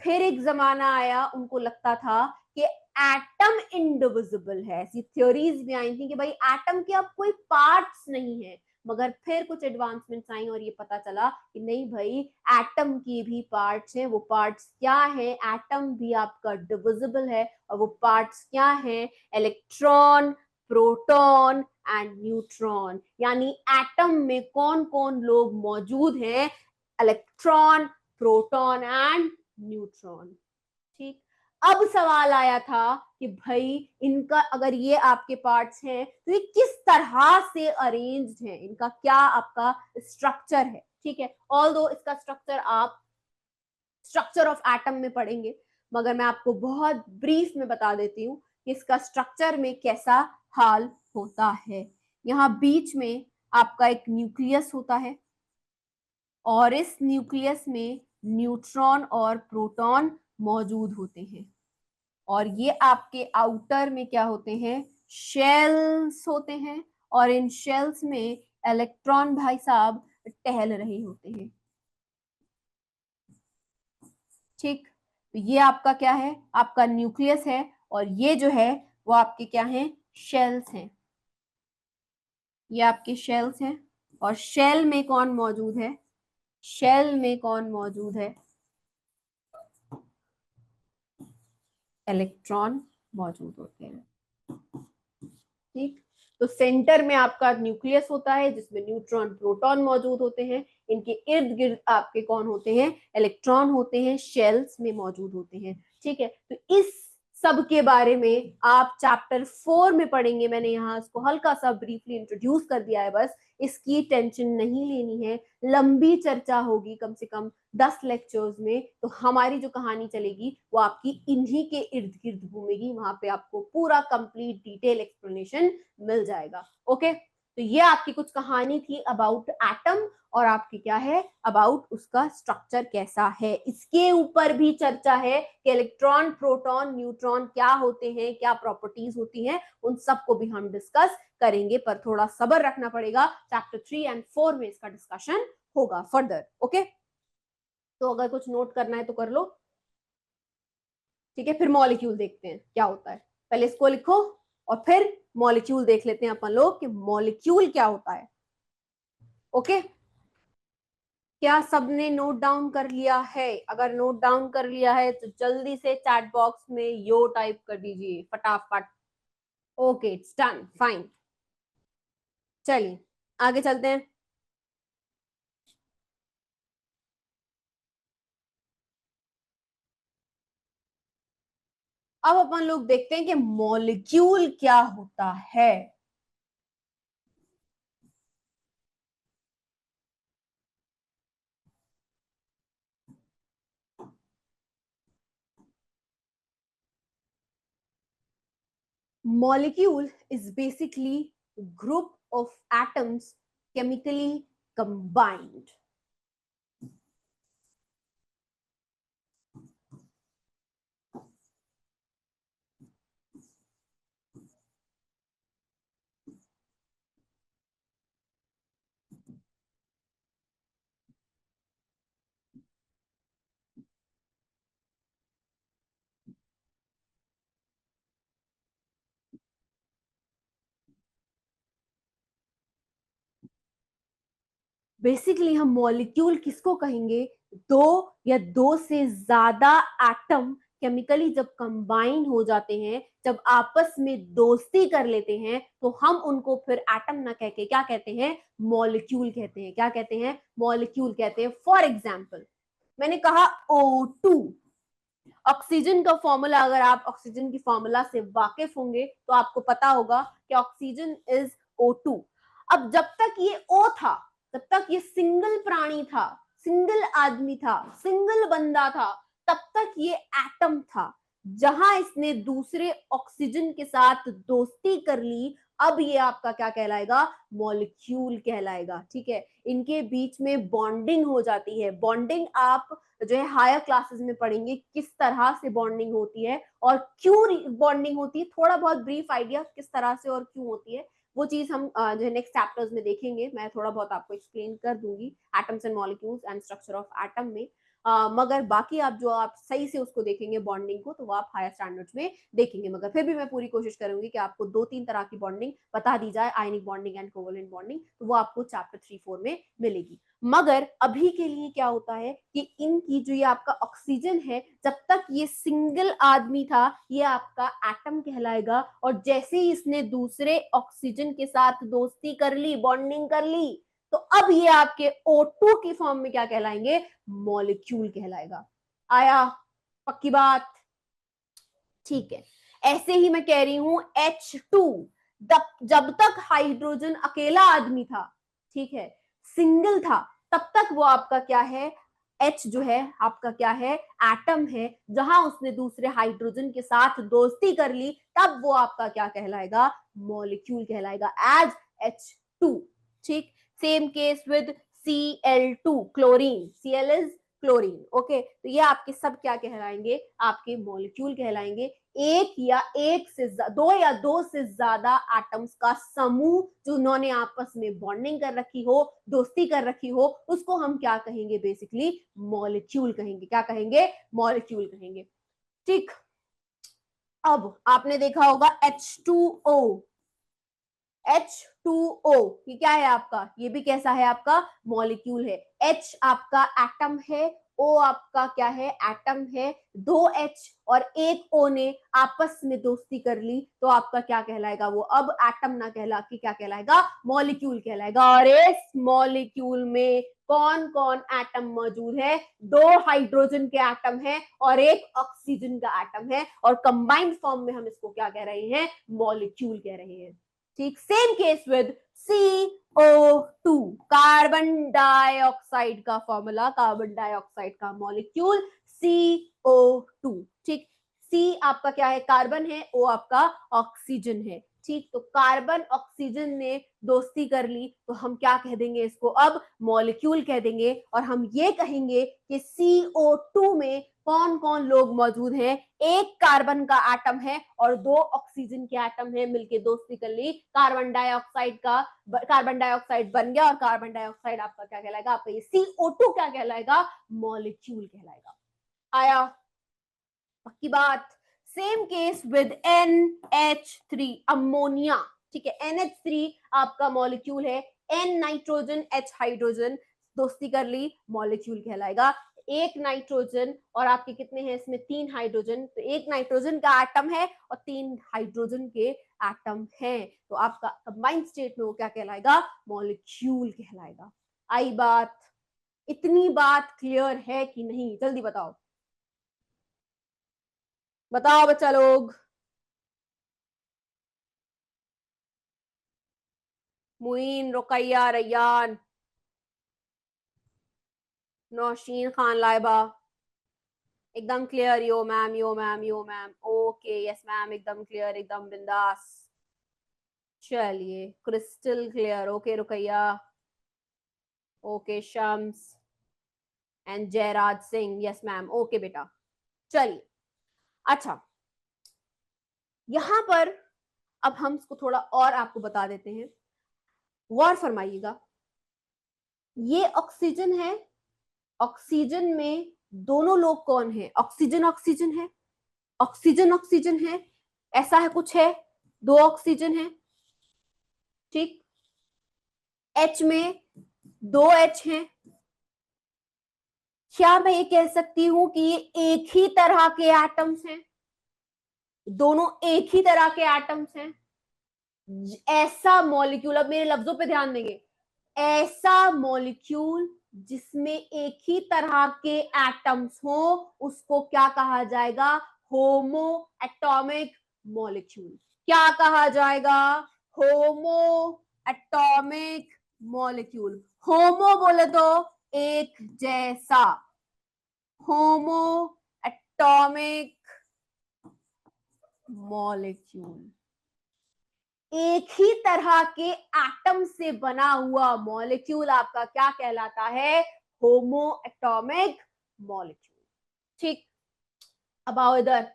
फिर एक जमाना आया, उनको लगता था कि एटम इंडिविजिबल है। ऐसी थ्योरीज भी आई थी कि भाई एटम के अब कोई पार्ट्स नहीं है, मगर फिर कुछ एडवांसमेंट्स आई और ये पता चला कि नहीं भाई, एटम की भी पार्ट्स हैं। वो पार्ट्स क्या है? एटम भी आपका डिविजिबल है और वो पार्ट्स क्या है? Electron, proton and neutron. यानी एटम में कौन कौन लोग मौजूद हैं? इलेक्ट्रॉन, प्रोटॉन एंड न्यूट्रॉन, ठीक। अब सवाल आया था कि भाई इनका अगर ये आपके पार्ट्स हैं तो ये किस तरह से अरेंज्ड है, इनका क्या आपका स्ट्रक्चर है, ठीक है। ऑल्दो इसका स्ट्रक्चर आप स्ट्रक्चर ऑफ एटम में पढ़ेंगे, मगर मैं आपको बहुत ब्रीफ में बता देती हूँ कि इसका स्ट्रक्चर में कैसा हाल होता है। यहाँ बीच में आपका एक न्यूक्लियस होता है और इस न्यूक्लियस में न्यूट्रॉन और प्रोटॉन मौजूद होते हैं, और ये आपके आउटर में क्या होते हैं? शेल्स होते हैं, और इन शेल्स में इलेक्ट्रॉन भाई साहब टहल रहे होते हैं, ठीक। तो ये आपका क्या है? आपका न्यूक्लियस है, और ये जो है वो आपके क्या है? शेल्स हैं। ये आपके शेल्स हैं, और शेल में कौन मौजूद है? शेल में कौन मौजूद है? इलेक्ट्रॉन मौजूद होते हैं। ठीक, तो सेंटर में आपका न्यूक्लियस होता है जिसमें न्यूट्रॉन प्रोटॉन मौजूद होते हैं। इनके इर्द गिर्द आपके कौन होते हैं, इलेक्ट्रॉन होते हैं, शेल्स में मौजूद होते हैं। ठीक है, तो इस सब के बारे में आप चैप्टर 4 में पढ़ेंगे। मैंने यहाँ इसको हल्का सा ब्रीफली इंट्रोड्यूस कर दिया है, बस इसकी टेंशन नहीं लेनी है। लंबी चर्चा होगी, कम से कम 10 लेक्चर्स में। तो हमारी जो कहानी चलेगी वो आपकी इन्हीं के इर्द गिर्द घूमेगी। वहां पे आपको पूरा कंप्लीट डिटेल एक्सप्लेनेशन मिल जाएगा। ओके, तो ये आपकी कुछ कहानी थी अबाउट एटम, और आपकी क्या है, अबाउट उसका स्ट्रक्चर कैसा है। इसके ऊपर भी चर्चा है कि इलेक्ट्रॉन, प्रोटॉन, न्यूट्रॉन क्या होते हैं, क्या प्रॉपर्टीज होती हैं, उन सबको भी हम डिस्कस करेंगे। पर थोड़ा सब्र रखना पड़ेगा, चैप्टर 3 एंड 4 में इसका डिस्कशन होगा फर्दर। ओके, तो अगर कुछ नोट करना है तो कर लो। ठीक है, फिर मॉलिक्यूल देखते हैं क्या होता है। पहले इसको लिखो और फिर मॉलिक्यूल देख लेते हैं अपन लोग कि मॉलिक्यूल क्या होता है। ओके, क्या सबने नोट डाउन कर लिया है? अगर नोट डाउन कर लिया है तो जल्दी से चैट बॉक्स में यो टाइप कर दीजिए फटाफट। Okay, it's done, fine. चलिए आगे चलते हैं। अब अपन लोग देखते हैं कि मॉलिक्यूल क्या होता है। Molecule is basically a group of atoms chemically combined. Basically हम मॉलिक्यूल किसको कहेंगे, दो या दो से ज्यादा एटम केमिकली जब कंबाइन हो जाते हैं, जब आपस में दोस्ती कर लेते हैं, तो हम उनको फिर एटम ना कह के क्या कहते हैं, मॉलिक्यूल कहते हैं। क्या कहते हैं, मॉलिक्यूल कहते हैं। फॉर एग्जाम्पल, मैंने कहा O2, ऑक्सीजन का फॉर्मूला, अगर आप ऑक्सीजन की फॉर्मूला से वाकिफ होंगे तो आपको पता होगा कि ऑक्सीजन इज O2। अब जब तक ये O था, तब तक ये सिंगल प्राणी था, सिंगल आदमी था, सिंगल बंदा था, तब तक ये एटम था। जहां इसने दूसरे ऑक्सीजन के साथ दोस्ती कर ली, अब ये आपका क्या कहलाएगा, मॉलिक्यूल कहलाएगा। ठीक है, इनके बीच में बॉन्डिंग हो जाती है। बॉन्डिंग आप जो है हायर क्लासेस में पढ़ेंगे किस तरह से बॉन्डिंग होती है और क्यों बॉन्डिंग होती है। थोड़ा बहुत ब्रीफ आइडिया किस तरह से और क्यों होती है, वो चीज हम जो है नेक्स्ट चैप्टर्स में देखेंगे। मैं थोड़ा बहुत आपको एक्सप्लेन कर दूंगी atoms and molecules and structure of atom में। मगर बाकी आप जो आप सही से उसको देखेंगे बॉन्डिंग को, तो वो आप हायर स्टैंडर्ड्स में देखेंगे। मगर फिर भी मैं पूरी कोशिश करूंगी कि आपको 2-3 तरह की बॉन्डिंग बता दी जाए, ionic bonding and covalent bonding, तो वो आपको चैप्टर 3-4 में मिलेगी। मगर अभी के लिए क्या होता है कि इनकी जो ये आपका ऑक्सीजन है, जब तक ये सिंगल आदमी था, ये आपका एटम कहलाएगा। और जैसे ही इसने दूसरे ऑक्सीजन के साथ दोस्ती कर ली, बॉन्डिंग कर ली, तो अब ये आपके O2 की फॉर्म में क्या कहलाएंगे, मॉलिक्यूल कहलाएगा। आया पक्की बात? ठीक है, ऐसे ही मैं कह रही हूं H2, जब तक हाइड्रोजन अकेला आदमी था, ठीक है, सिंगल था, तब तक वो आपका क्या है, H जो है आपका क्या है, एटम है। जहां उसने दूसरे हाइड्रोजन के साथ दोस्ती कर ली, तब वो आपका क्या कहलाएगा, मॉलिक्यूल कहलाएगा, एज H2। ठीक, same case with Cl2, chlorine, Cl is chlorine. Okay, तो ये आपके सब क्या कहलाएंगे, आपके मॉलिक्यूल कहलाएंगे। एक या एक से दो या दो से ज्यादा एटम्स का समूह जो उन्होंने आपस में बॉन्डिंग कर रखी हो, दोस्ती कर रखी हो, उसको हम क्या कहेंगे, बेसिकली मॉलिक्यूल कहेंगे। क्या कहेंगे, मॉलिक्यूल कहेंगे। ठीक, अब आपने देखा होगा H2O, H2O ये क्या है आपका, ये भी कैसा है, आपका मॉलिक्यूल है। H आपका एटम है, ओ आपका क्या है, एटम है, 2 H और 1 O ने आपस में दोस्ती कर ली तो आपका क्या कहलाएगा वो, अब एटम ना कहला के क्या कहलाएगा, मॉलिक्यूल कहलाएगा। और इस मॉलिक्यूल में कौन कौन एटम मौजूद है, 2 हाइड्रोजन के एटम है और 1 ऑक्सीजन का एटम है, और कंबाइंड फॉर्म में हम इसको क्या कह रहे हैं, मॉलिक्यूल कह रहे हैं। ठीक, same case with CO2, carbon dioxide का फॉर्मूला, कार्बन डाइऑक्साइड का मॉलिक्यूल CO2। ठीक, C आपका क्या है, कार्बन है, O आपका ऑक्सीजन है। ठीक, तो कार्बन ऑक्सीजन ने दोस्ती कर ली तो हम क्या कह देंगे इसको, अब मॉलिक्यूल कह देंगे। और हम ये कहेंगे कि CO2 में कौन कौन लोग मौजूद हैं, 1 कार्बन का एटम है और 2 ऑक्सीजन के एटम है, मिलके दोस्ती कर ली, कार्बन डाइऑक्साइड बन गया, और कार्बन डाइऑक्साइड आपका क्या कहलाएगा, आपका ये CO2 क्या कहलाएगा, मॉलिक्यूल कहलाएगा। आया पक्की बात। Same case with NH3, ammonia. ठीक है, NH3 आपका मॉलिक्यूल है, N नाइट्रोजन H हाइड्रोजन, दोस्ती कर ली, मॉलिक्यूल कहलाएगा। 1 नाइट्रोजन और आपके कितने हैं इसमें, 3 हाइड्रोजन, तो 1 नाइट्रोजन का एटम है और 3 हाइड्रोजन के एटम हैं, तो आपका कंबाइंड स्टेट में वो क्या कहलाएगा, मॉलिक्यूल कहलाएगा। आई बात, इतनी बात क्लियर है कि नहीं, जल्दी बताओ, बताओ बच्चा लोग। मुइन, रुकैया, रैयान, नौशीन खान, लाइबा, एकदम clear, yo ma'am, yo ma'am, yo ma'am, okay, yes ma'am, एकदम क्लियर, एकदम बिंदास। चलिए, crystal clear, okay Ruqaiya, okay Shams and Jairaj Singh, yes ma'am, okay बेटा। चलिए, अच्छा, यहां पर अब हम इसको थोड़ा और आपको बता देते हैं, गौर फरमाइएगा। ये ऑक्सीजन है, ऑक्सीजन में दोनों लोग कौन है, ऑक्सीजन ऑक्सीजन है, ऑक्सीजन ऑक्सीजन है, ऐसा है कुछ है, 2 ऑक्सीजन है। ठीक, H में 2 H हैं। क्या मैं ये कह सकती हूं कि ये एक ही तरह के एटम्स हैं, दोनों एक ही तरह के एटम्स हैं? ऐसा मॉलिक्यूल, अब मेरे लफ्जों पे ध्यान देंगे, ऐसा मॉलिक्यूल जिसमें एक ही तरह के एटम्स हो उसको क्या कहा जाएगा, होमो एटॉमिक मॉलिक्यूल। क्या कहा जाएगा, होमो एटॉमिक मॉलिक्यूल। होमो बोले तो एक जैसा, होमो एटॉमिक मॉलिक्यूल, एक ही तरह के एटम से बना हुआ मॉलिक्यूल आपका क्या कहलाता है, होमो एटॉमिक मॉलिक्यूल। ठीक, अब आओ इधर,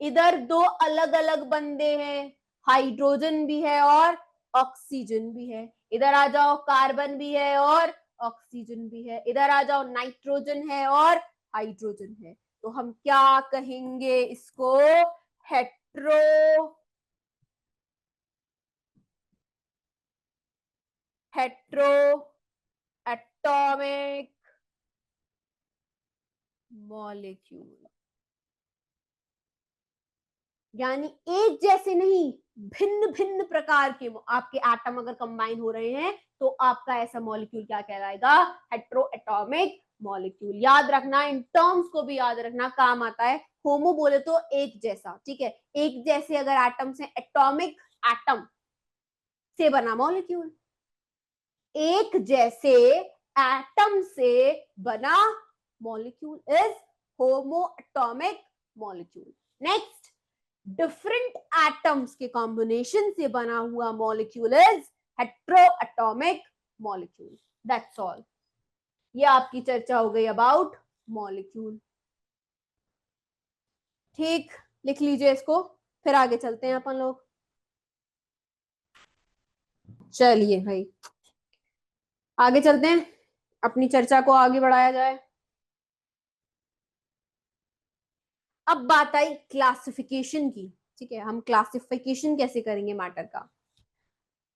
इधर 2 अलग अलग बंदे हैं, हाइड्रोजन भी है और ऑक्सीजन भी है। इधर आ जाओ, कार्बन भी है और ऑक्सीजन भी है। इधर आ जाओ, नाइट्रोजन है और हाइड्रोजन है। तो हम क्या कहेंगे इसको, हेट्रो एटॉमिक मॉलिक्यूल। यानी एक जैसे नहीं, भिन्न भिन्न प्रकार के आपके एटम अगर कंबाइन हो रहे हैं तो आपका ऐसा मॉलिक्यूल क्या कहलाएगा, हेट्रो एटॉमिक मॉलिक्यूल। याद रखना, इन टर्म्स को भी याद रखना, काम आता है। होमो बोले तो एक जैसा, ठीक है, एक जैसे अगर एटम्स हैं, एटॉमिक एटम से बना मॉलिक्यूल, एक जैसे एटम से बना molecule is homo atomic molecule. Next, different atoms के कॉम्बिनेशन से बना हुआ molecule is hetero atomic molecule. That's all. ये आपकी चर्चा हो गई अबाउट मॉलिक्यूल। ठीक, लिख लीजिए इसको, फिर आगे चलते हैं अपन लोग। चलिए भाई, आगे चलते हैं, अपनी चर्चा को आगे बढ़ाया जाए। अब बात आई क्लासिफिकेशन की। ठीक है, हम क्लासिफिकेशन कैसे करेंगे मैटर का।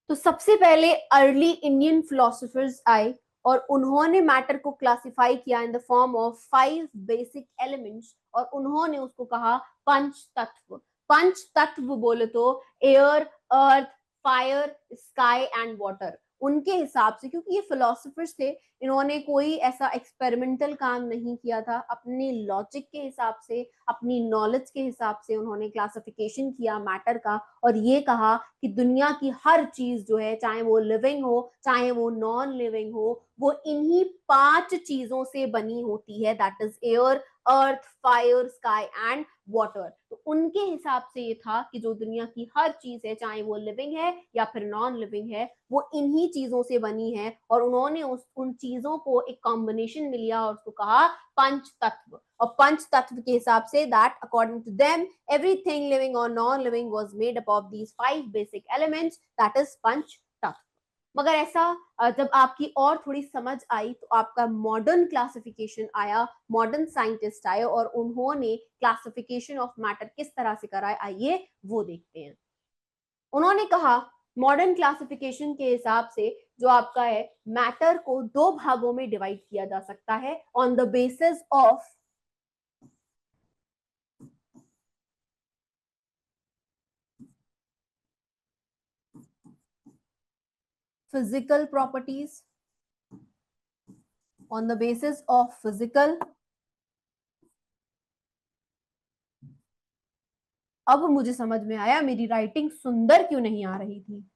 तो सबसे पहले अर्ली इंडियन फिलोसोफर्स आए, और उन्होंने मैटर को क्लासिफाई किया in the form of 5 basic elements, और उन्होंने उसको कहा पंच तत्व। पंच तत्व बोले तो air, earth, fire, sky and water. उनके हिसाब से, क्योंकि ये फिलोसोफर्स थे, इन्होंने कोई ऐसा एक्सपेरिमेंटल काम नहीं किया था, अपने लॉजिक के हिसाब से, अपनी नॉलेज के हिसाब से उन्होंने क्लासिफिकेशन किया मैटर का, और ये कहा कि दुनिया की हर चीज जो है, चाहे वो लिविंग हो चाहे वो नॉन लिविंग हो, वो इन्हीं 5 चीजों से बनी होती है, that is air, earth, fire, sky and water. तो उनके हिसाब से ये था कि जो दुनिया की हर चीज है, चाहे वो लिविंग है या फिर नॉन लिविंग है, वो इन्हीं चीजों से बनी है, और उन्होंने उन चीजों को एक कॉम्बिनेशन में लिया और उसको कहा पंच तत्व। और पंच तत्व के हिसाब से that according to them everything living or non-living was made up of these 5 basic elements, that is पंच तत्व। मगर ऐसा जब आपकी और थोड़ी समझ आई तो आपका मॉडर्न क्लासिफिकेशन आया, मॉडर्न साइंटिस्ट आए और उन्होंने क्लासिफिकेशन ऑफ मैटर किस तरह से करा है, आइए वो देखते हैं। उन्होंने कहा मॉडर्न क्लासिफिकेशन के हिसाब से जो आपका है, मैटर को 2 भागों में डिवाइड किया जा सकता है on the basis of physical properties, on the basis of physical। अब मुझे समझ में आया मेरी राइटिंग सुंदर क्यों नहीं आ रही थी।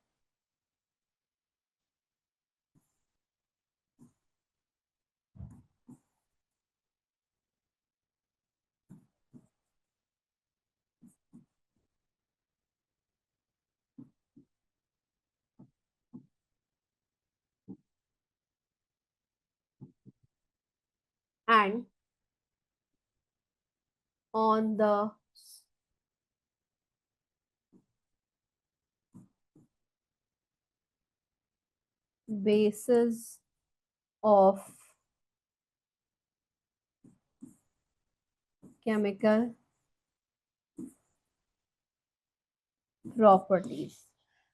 And on the basis of chemical properties,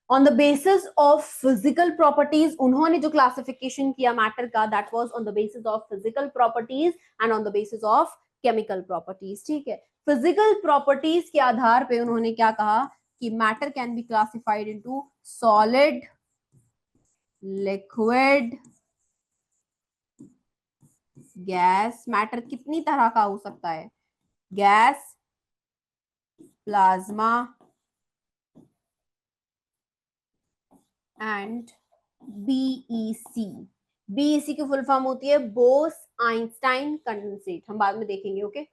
on the basis of physical properties, उन्होंने जो क्लासिफिकेशन किया मैटर का, that was on the basis of physical properties and on the basis of chemical properties। ठीक है, फिजिकल प्रॉपर्टीज के आधार पे उन्होंने क्या कहा कि matter can be classified into solid, liquid, gas. Matter कितनी तरह का हो सकता है, gas, plasma and BEC. BEC की फुल फॉर्म होती है बोस आइंस्टाइन कंडेंसेट, हम बाद में देखेंगे। Okay,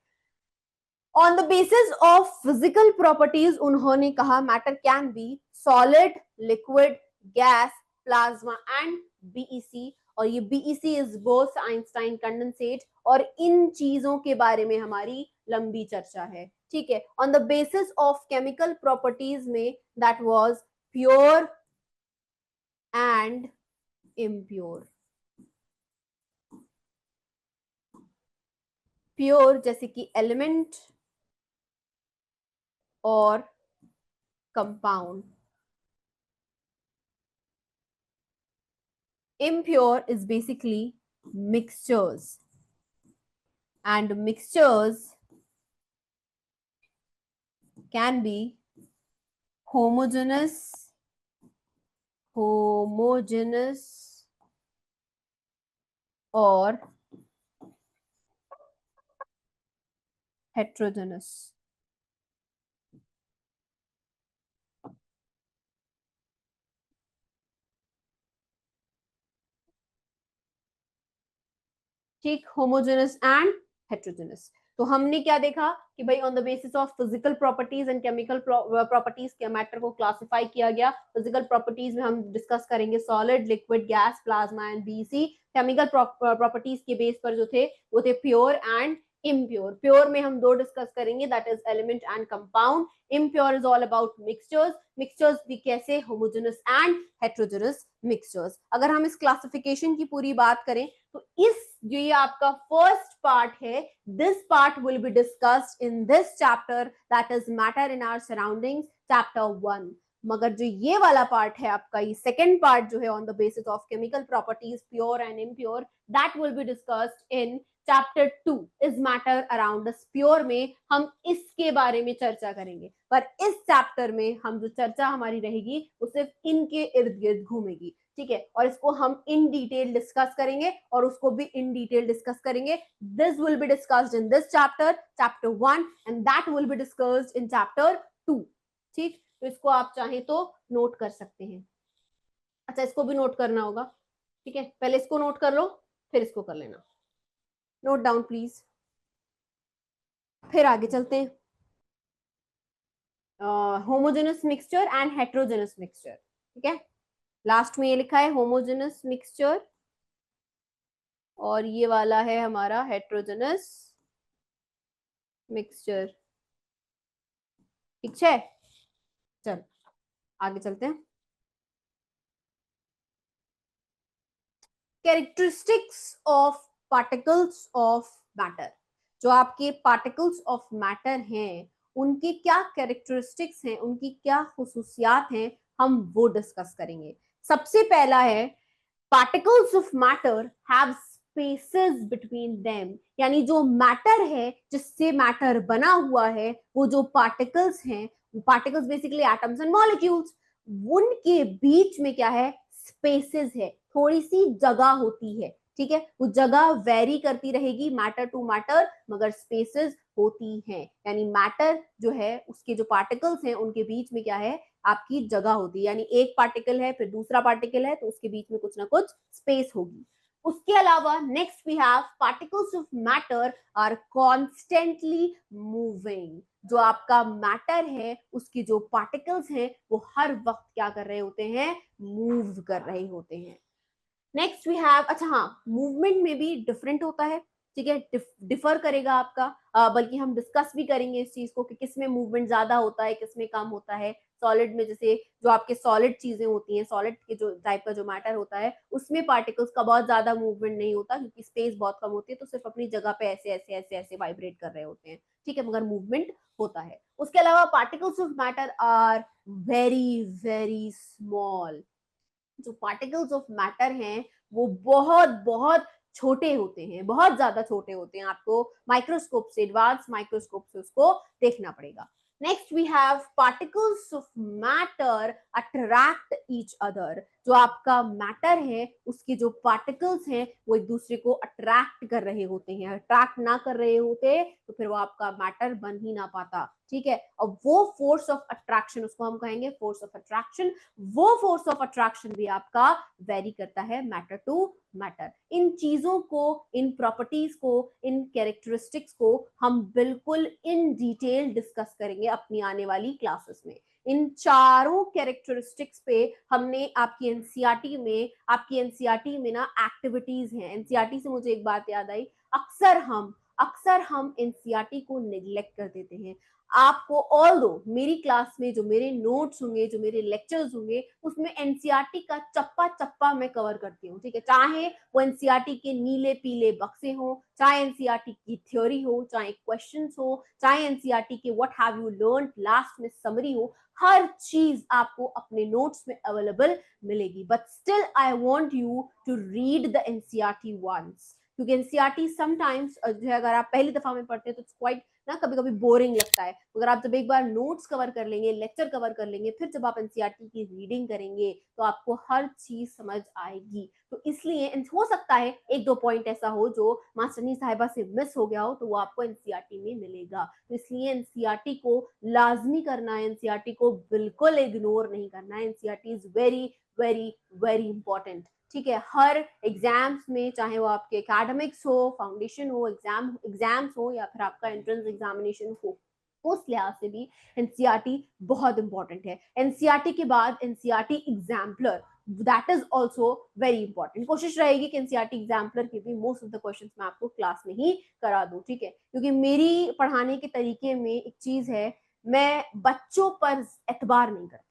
on the basis of physical properties उन्होंने कहा matter can be solid, liquid, gas, plasma and BEC. और ये BEC is Bose Einstein condensate, और इन चीजों के बारे में हमारी लंबी चर्चा है। ठीक है, on the basis of chemical properties में that was pure and impure. Pure जैसे कि एलिमेंट और compound, impure is basically mixtures, and mixtures can be homogeneous, or heterogeneous। ठीक, होमोजेनस एंड हेट्रोजेनस। तो हमने क्या देखा कि भाई on the basis of physical properties and chemical properties के मैटर को क्लासिफाई किया गया। फिजिकल प्रॉपर्टीज में हम डिस्कस करेंगे solid, liquid, gas, plasma and BC. Chemical properties के बेस पर जो थे वो थे प्योर एंड इम्प्योर। प्योर में हम 2 डिस्कस करेंगे, that is element and compound. Impure is all about mixtures. Mixtures भी कैसे, होमोजेनस एंड हेट्रोजेनस मिक्सचर्स। अगर हम इस क्लासिफिकेशन की पूरी बात करें तो इस जो ये आपका फर्स्ट पार्ट है, this part will be discussed in this chapter, that is matter in our surroundings, chapter 1। मगर जो ये वाला पार्ट है आपका, ये सेकेंड पार्ट जो है on the basis of chemical properties pure and impure, that will be discussed in chapter 2 is matter around us pure में हम इसके बारे में चर्चा करेंगे। पर इस चैप्टर में हम जो चर्चा हमारी रहेगी वो सिर्फ इनके इर्द गिर्द घूमेगी, ठीक है, और इसको हम इन डिटेल डिस्कस करेंगे और उसको भी इन डिटेल डिस्कस करेंगे। This will be discussed in this chapter, chapter 1, and that will be discussed in chapter 2। ठीक, तो इसको आप चाहें तो नोट कर सकते हैं। अच्छा, इसको भी नोट करना होगा, ठीक है, पहले इसको नोट कर लो फिर इसको कर लेना। Note down please. फिर आगे चलते हैं। Homogeneous mixture and heterogeneous mixture, ठीक है, लास्ट में ये लिखा है होमोजेनस मिक्सचर और ये वाला है हमारा हेट्रोजेनस मिक्सचर, ठीक है। चल आगे चलते हैं। Characteristics of particles of matter, जो आपके पार्टिकल्स ऑफ मैटर हैं उनके क्या कैरेक्टरिस्टिक्स हैं, उनकी क्या खुसूसियात हैं, हम वो डिस्कस करेंगे। सबसे पहला है particles of matter have spaces between them, यानी जो मैटर है जिससे मैटर बना हुआ है, वो जो पार्टिकल्स हैं, particles basically atoms and molecules, उनके बीच में क्या है, स्पेसेस है, थोड़ी सी जगह होती है, ठीक है, वो जगह वेरी करती रहेगी मैटर टू मैटर, मगर स्पेसेस होती हैं, यानी मैटर जो है उसके जो पार्टिकल्स हैं उनके बीच में क्या है, आपकी जगह होती है, यानी एक पार्टिकल है फिर दूसरा पार्टिकल है तो उसके बीच में कुछ ना कुछ स्पेस होगी। उसके अलावा next we have particles of matter are constantly moving, जो आपका मैटर है उसके जो पार्टिकल्स हैं वो हर वक्त क्या कर रहे होते हैं, मूव कर रहे होते हैं। नेक्स्ट वी हैव, अच्छा हाँ, मूवमेंट में भी डिफरेंट होता है, ठीक है, डिफर करेगा आपका, बल्कि हम डिस्कस भी करेंगे इस चीज को कि किस में मूवमेंट ज्यादा होता है किस में कम होता है। सॉलिड में जैसे जो आपके सॉलिड चीजें होती हैं, सॉलिड के जो टाइप का जो मैटर होता है उसमें पार्टिकल्स का बहुत ज्यादा मूवमेंट नहीं होता क्योंकि स्पेस बहुत कम होती है, तो सिर्फ अपनी जगह पे ऐसे ऐसे ऐसे ऐसे वाइब्रेट कर रहे होते हैं, ठीक है, मगर मूवमेंट होता है। उसके अलावा particles of matter are very very small, जो पार्टिकल्स ऑफ मैटर हैं वो बहुत बहुत छोटे होते हैं, बहुत ज्यादा छोटे होते हैं, आपको माइक्रोस्कोप से, एडवांस माइक्रोस्कोप से उसको देखना पड़ेगा। Next we have particles of matter attract each other, जो आपका मैटर है उसके जो पार्टिकल्स हैं वो एक दूसरे को अट्रैक्ट कर रहे होते हैं, अट्रैक्ट ना कर रहे होते तो फिर वो आपका मैटर बन ही ना पाता, ठीक है। अब वो फोर्स ऑफ अट्रैक्शन, उसको हम कहेंगे फोर्स ऑफ अट्रैक्शन, वो फोर्स ऑफ अट्रैक्शन भी आपका वेरी करता है मैटर टू मैटर। इन चीजों को, इन प्रॉपर्टीज को, इन कैरेक्टरिस्टिक्स को हम बिल्कुल इन डिटेल डिस्कस करेंगे अपनी आने वाली क्लासेस में। इन चारों कैरेक्टरिस्टिक्स पे हमने आपकी एनसीईआरटी में ना एक्टिविटीज हैं। एनसीईआरटी से मुझे एक बात याद आई, अक्सर हम एनसीईआरटी को निग्लेक्ट कर देते हैं। आपको ऑल्दो मेरी क्लास में जो मेरे नोट्स होंगे, जो मेरे लेक्चर्स होंगे, उसमें एनसीईआरटी का चप्पा चप्पा मैं कवर करती हूँ, ठीक है, चाहे वो एनसीईआरटी के नीले पीले बक्से हो, चाहे एनसीईआरटी की थ्योरी हो, चाहे क्वेश्चंस हो, चाहे एनसीईआरटी के what have you learned last में समरी हो, हर चीज आपको अपने नोट्स में अवेलेबल मिलेगी। But still I want you to read the NCERT once, क्योंकि एनसीईआरटी समटाइम्स जो है अगर आप पहली दफा में पढ़ते हैं तो इट्स क्वाइट ना कभी कभी बोरिंग लगता है, मगर आप जब एक बार नोट्स कवर कर लेंगे, लेक्चर कवर कर लेंगे, फिर जब आप एनसीईआरटी की रीडिंग करेंगे तो आपको हर चीज समझ आएगी। तो इसलिए हो सकता है एक दो पॉइंट ऐसा हो जो मास्टरनी साहिबा से मिस हो गया हो तो वो आपको एनसीईआरटी में मिलेगा। तो इसलिए एनसीईआरटी को लाजमी करना है, एनसीईआरटी को बिल्कुल इग्नोर नहीं करना है। NCERT is very very very important, ठीक है। हर एग्जाम्स में, चाहे वो आपके एकेडमिक्स हो, फाउंडेशन हो, एग्जाम्स हो या फिर आपका एंट्रेंस एग्जामिनेशन हो, उस लिहाज से भी एनसीईआरटी बहुत इंपॉर्टेंट है। एनसीईआरटी के बाद NCERT exemplar, that is also very important. कोशिश रहेगी कि एनसीईआरटी एग्जाम्पलर के भी मोस्ट ऑफ द क्वेश्चंस मैं आपको क्लास में ही करा दूं, ठीक है, क्योंकि मेरी पढ़ाने के तरीके में एक चीज है, मैं बच्चों पर एतबार नहीं करती।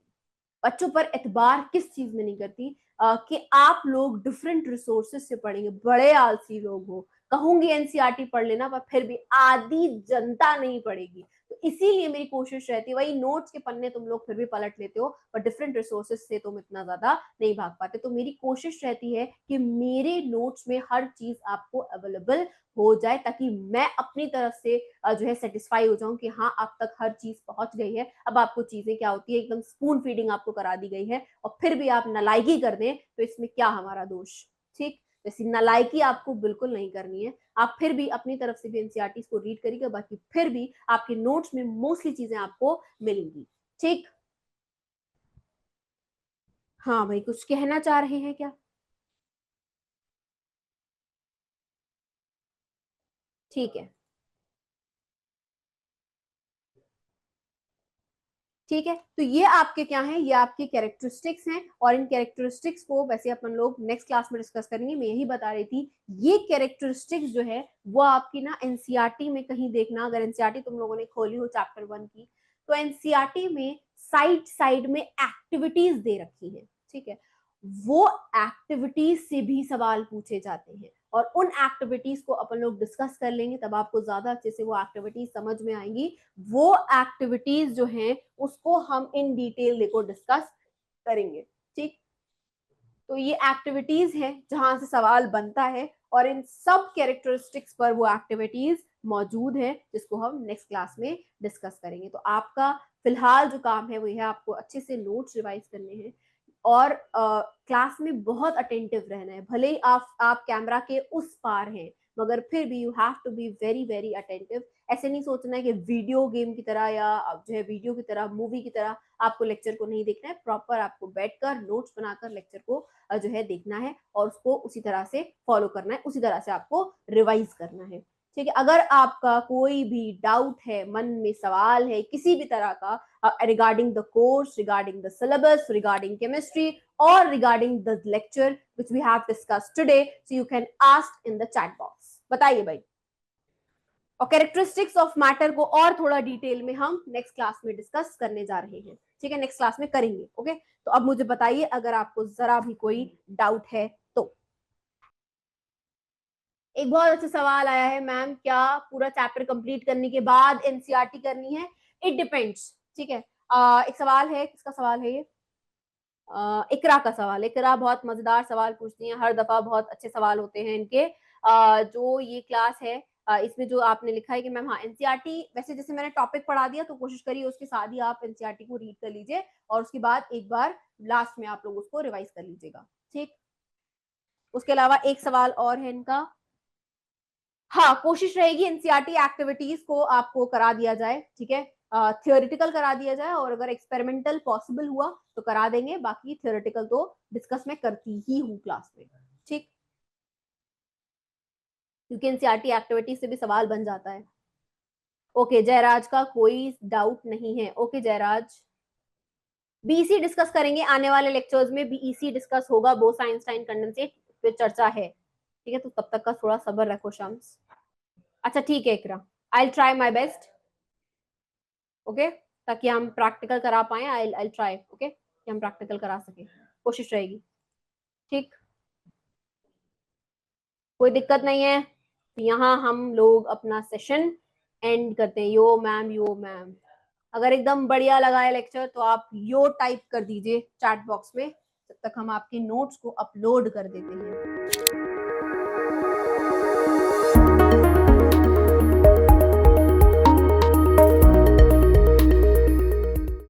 बच्चों पर एतबार किस चीज में नहीं करती, कि आप लोग डिफरेंट रिसोर्सेज से पढ़ेंगे, बड़े आलसी लोग हो, कहूंगी एनसीईआरटी पढ़ लेना पर फिर भी आधी जनता नहीं पढ़ेगी। तो इसीलिए मेरी कोशिश रहती है, वही नोट्स के पन्ने तुम लोग फिर भी पलट लेते हो पर डिफरेंट रिसोर्सेज से तुम इतना ज्यादा नहीं भाग पाते, तो मेरी कोशिश रहती है कि मेरे नोट्स में हर चीज आपको अवेलेबल हो जाए ताकि मैं अपनी तरफ से जो है सेटिस्फाई हो जाऊं कि हाँ अब तक हर चीज पहुंच गई है। अब आपको चीजें क्या होती है, एकदम स्पून फीडिंग आपको करा दी गई है और फिर भी आप नालायकी कर दें तो इसमें क्या हमारा दोष। ठीक, वैसी नालायकी आपको बिल्कुल नहीं करनी है। आप फिर भी अपनी तरफ से भी एनसीईआरटी को रीड करिएगा, बाकी फिर भी आपके नोट्स में मोस्टली चीजें आपको मिलेंगी। ठीक, हाँ भाई कुछ कहना चाह रहे हैं क्या? ठीक है, ठीक है, तो ये आपके क्या है, ये आपके कैरेक्टरिस्टिक्स हैं और इन कैरेक्टरिस्टिक्स को वैसे अपन लोग नेक्स्ट क्लास में डिस्कस करेंगे। मैं यही बता रही थी ये कैरेक्टरिस्टिक्स जो है वो आपकी ना एनसीईआरटी में कहीं देखना, अगर एनसीईआरटी तुम लोगों ने खोली हो चैप्टर 1 की तो एनसीईआरटी में साइड साइड में एक्टिविटीज दे रखी है। ठीक है, वो एक्टिविटीज से भी सवाल पूछे जाते हैं और उन एक्टिविटीज को अपन लोग डिस्कस कर लेंगे, तब आपको ज्यादा अच्छे से वो एक्टिविटीज समझ में आएंगी। वो एक्टिविटीज जो हैं उसको हम इन डिटेल देखो डिस्कस करेंगे। ठीक, तो ये एक्टिविटीज हैं जहां से सवाल बनता है और इन सब कैरेक्टरिस्टिक्स पर वो एक्टिविटीज मौजूद है जिसको हम नेक्स्ट क्लास में डिस्कस करेंगे। तो आपका फिलहाल जो काम है वो यह आपको अच्छे से नोट्स रिवाइज करने हैं और क्लास में बहुत अटेंटिव रहना है। भले ही आप कैमरा के उस पार हैं मगर फिर भी you have to be very very attentive. ऐसे नहीं सोचना है कि वीडियो गेम की तरह या जो है वीडियो की तरह मूवी की तरह आपको लेक्चर को नहीं देखना है। प्रॉपर आपको बैठकर नोट्स बनाकर लेक्चर को जो है देखना है और उसको उसी तरह से फॉलो करना है, उसी तरह से आपको रिवाइज करना है। ठीक है, अगर आपका कोई भी डाउट है, मन में सवाल है किसी भी तरह का regarding the course, regarding the syllabus, regarding chemistry और regarding the lecture which we have discussed today, so you can ask in the chat box. बताइए भाई। और कैरेक्टरिस्टिक्स ऑफ मैटर को और थोड़ा डिटेल में हम नेक्स्ट क्लास में डिस्कस करने जा रहे हैं। ठीक है, नेक्स्ट क्लास में करेंगे। ओके, तो अब मुझे बताइए अगर आपको जरा भी कोई डाउट है तो। एक बहुत अच्छा सवाल आया है, मैम क्या पूरा चैप्टर कंप्लीट करने के बाद एनसीईआरटी करनी है? It depends. ठीक है, एक सवाल है, किसका सवाल है ये? इकरा का सवाल। इकरा बहुत मजेदार सवाल पूछती हैं, हर दफा बहुत अच्छे सवाल होते हैं इनके। जो ये क्लास है इसमें जो आपने लिखा है कि मैम हाँ एनसीईआरटी, वैसे जैसे मैंने टॉपिक पढ़ा दिया तो कोशिश करिए उसके साथ ही आप एनसीईआरटी को रीड कर लीजिए और उसके बाद एक बार लास्ट में आप लोग उसको रिवाइज कर लीजिएगा। ठीक, उसके अलावा एक सवाल और है इनका। हाँ, कोशिश रहेगी एनसीईआरटी एक्टिविटीज को आपको करा दिया जाए। ठीक है, थियोरिटिकल करा दिया जाए और अगर एक्सपेरिमेंटल पॉसिबल हुआ तो करा देंगे, बाकी थियोरिटिकल तो डिस्कस मैं करती ही हूँ क्लास में। ठीक, क्योंकि एनसीईआरटी एक्टिविटीज से भी सवाल बन जाता है। ओके, जयराज का कोई डाउट नहीं है। ओके जयराज, बीईसी डिस्कस करेंगे आने वाले लेक्चर्स में, बीईसी डिस्कस होगा, बोस आइंस्टाइन कंडेंसेट पे चर्चा है। ठीक है, तो तब तक का थोड़ा सब्र रखो शम्स। अच्छा ठीक है Iqra, I try my best. Okay, ताकि हम प्रैक्टिकल करा पाए। आई ट्राई, ओके, कि हम प्रैक्टिकल करा सके, कोशिश रहेगी। ठीक, कोई दिक्कत नहीं है। तो यहाँ हम लोग अपना सेशन एंड करते हैं। यो मैम, यो मैम, अगर एकदम बढ़िया लगा है लेक्चर तो आप यो टाइप कर दीजिए चैट बॉक्स में, जब तक हम आपके नोट्स को अपलोड कर देते हैं।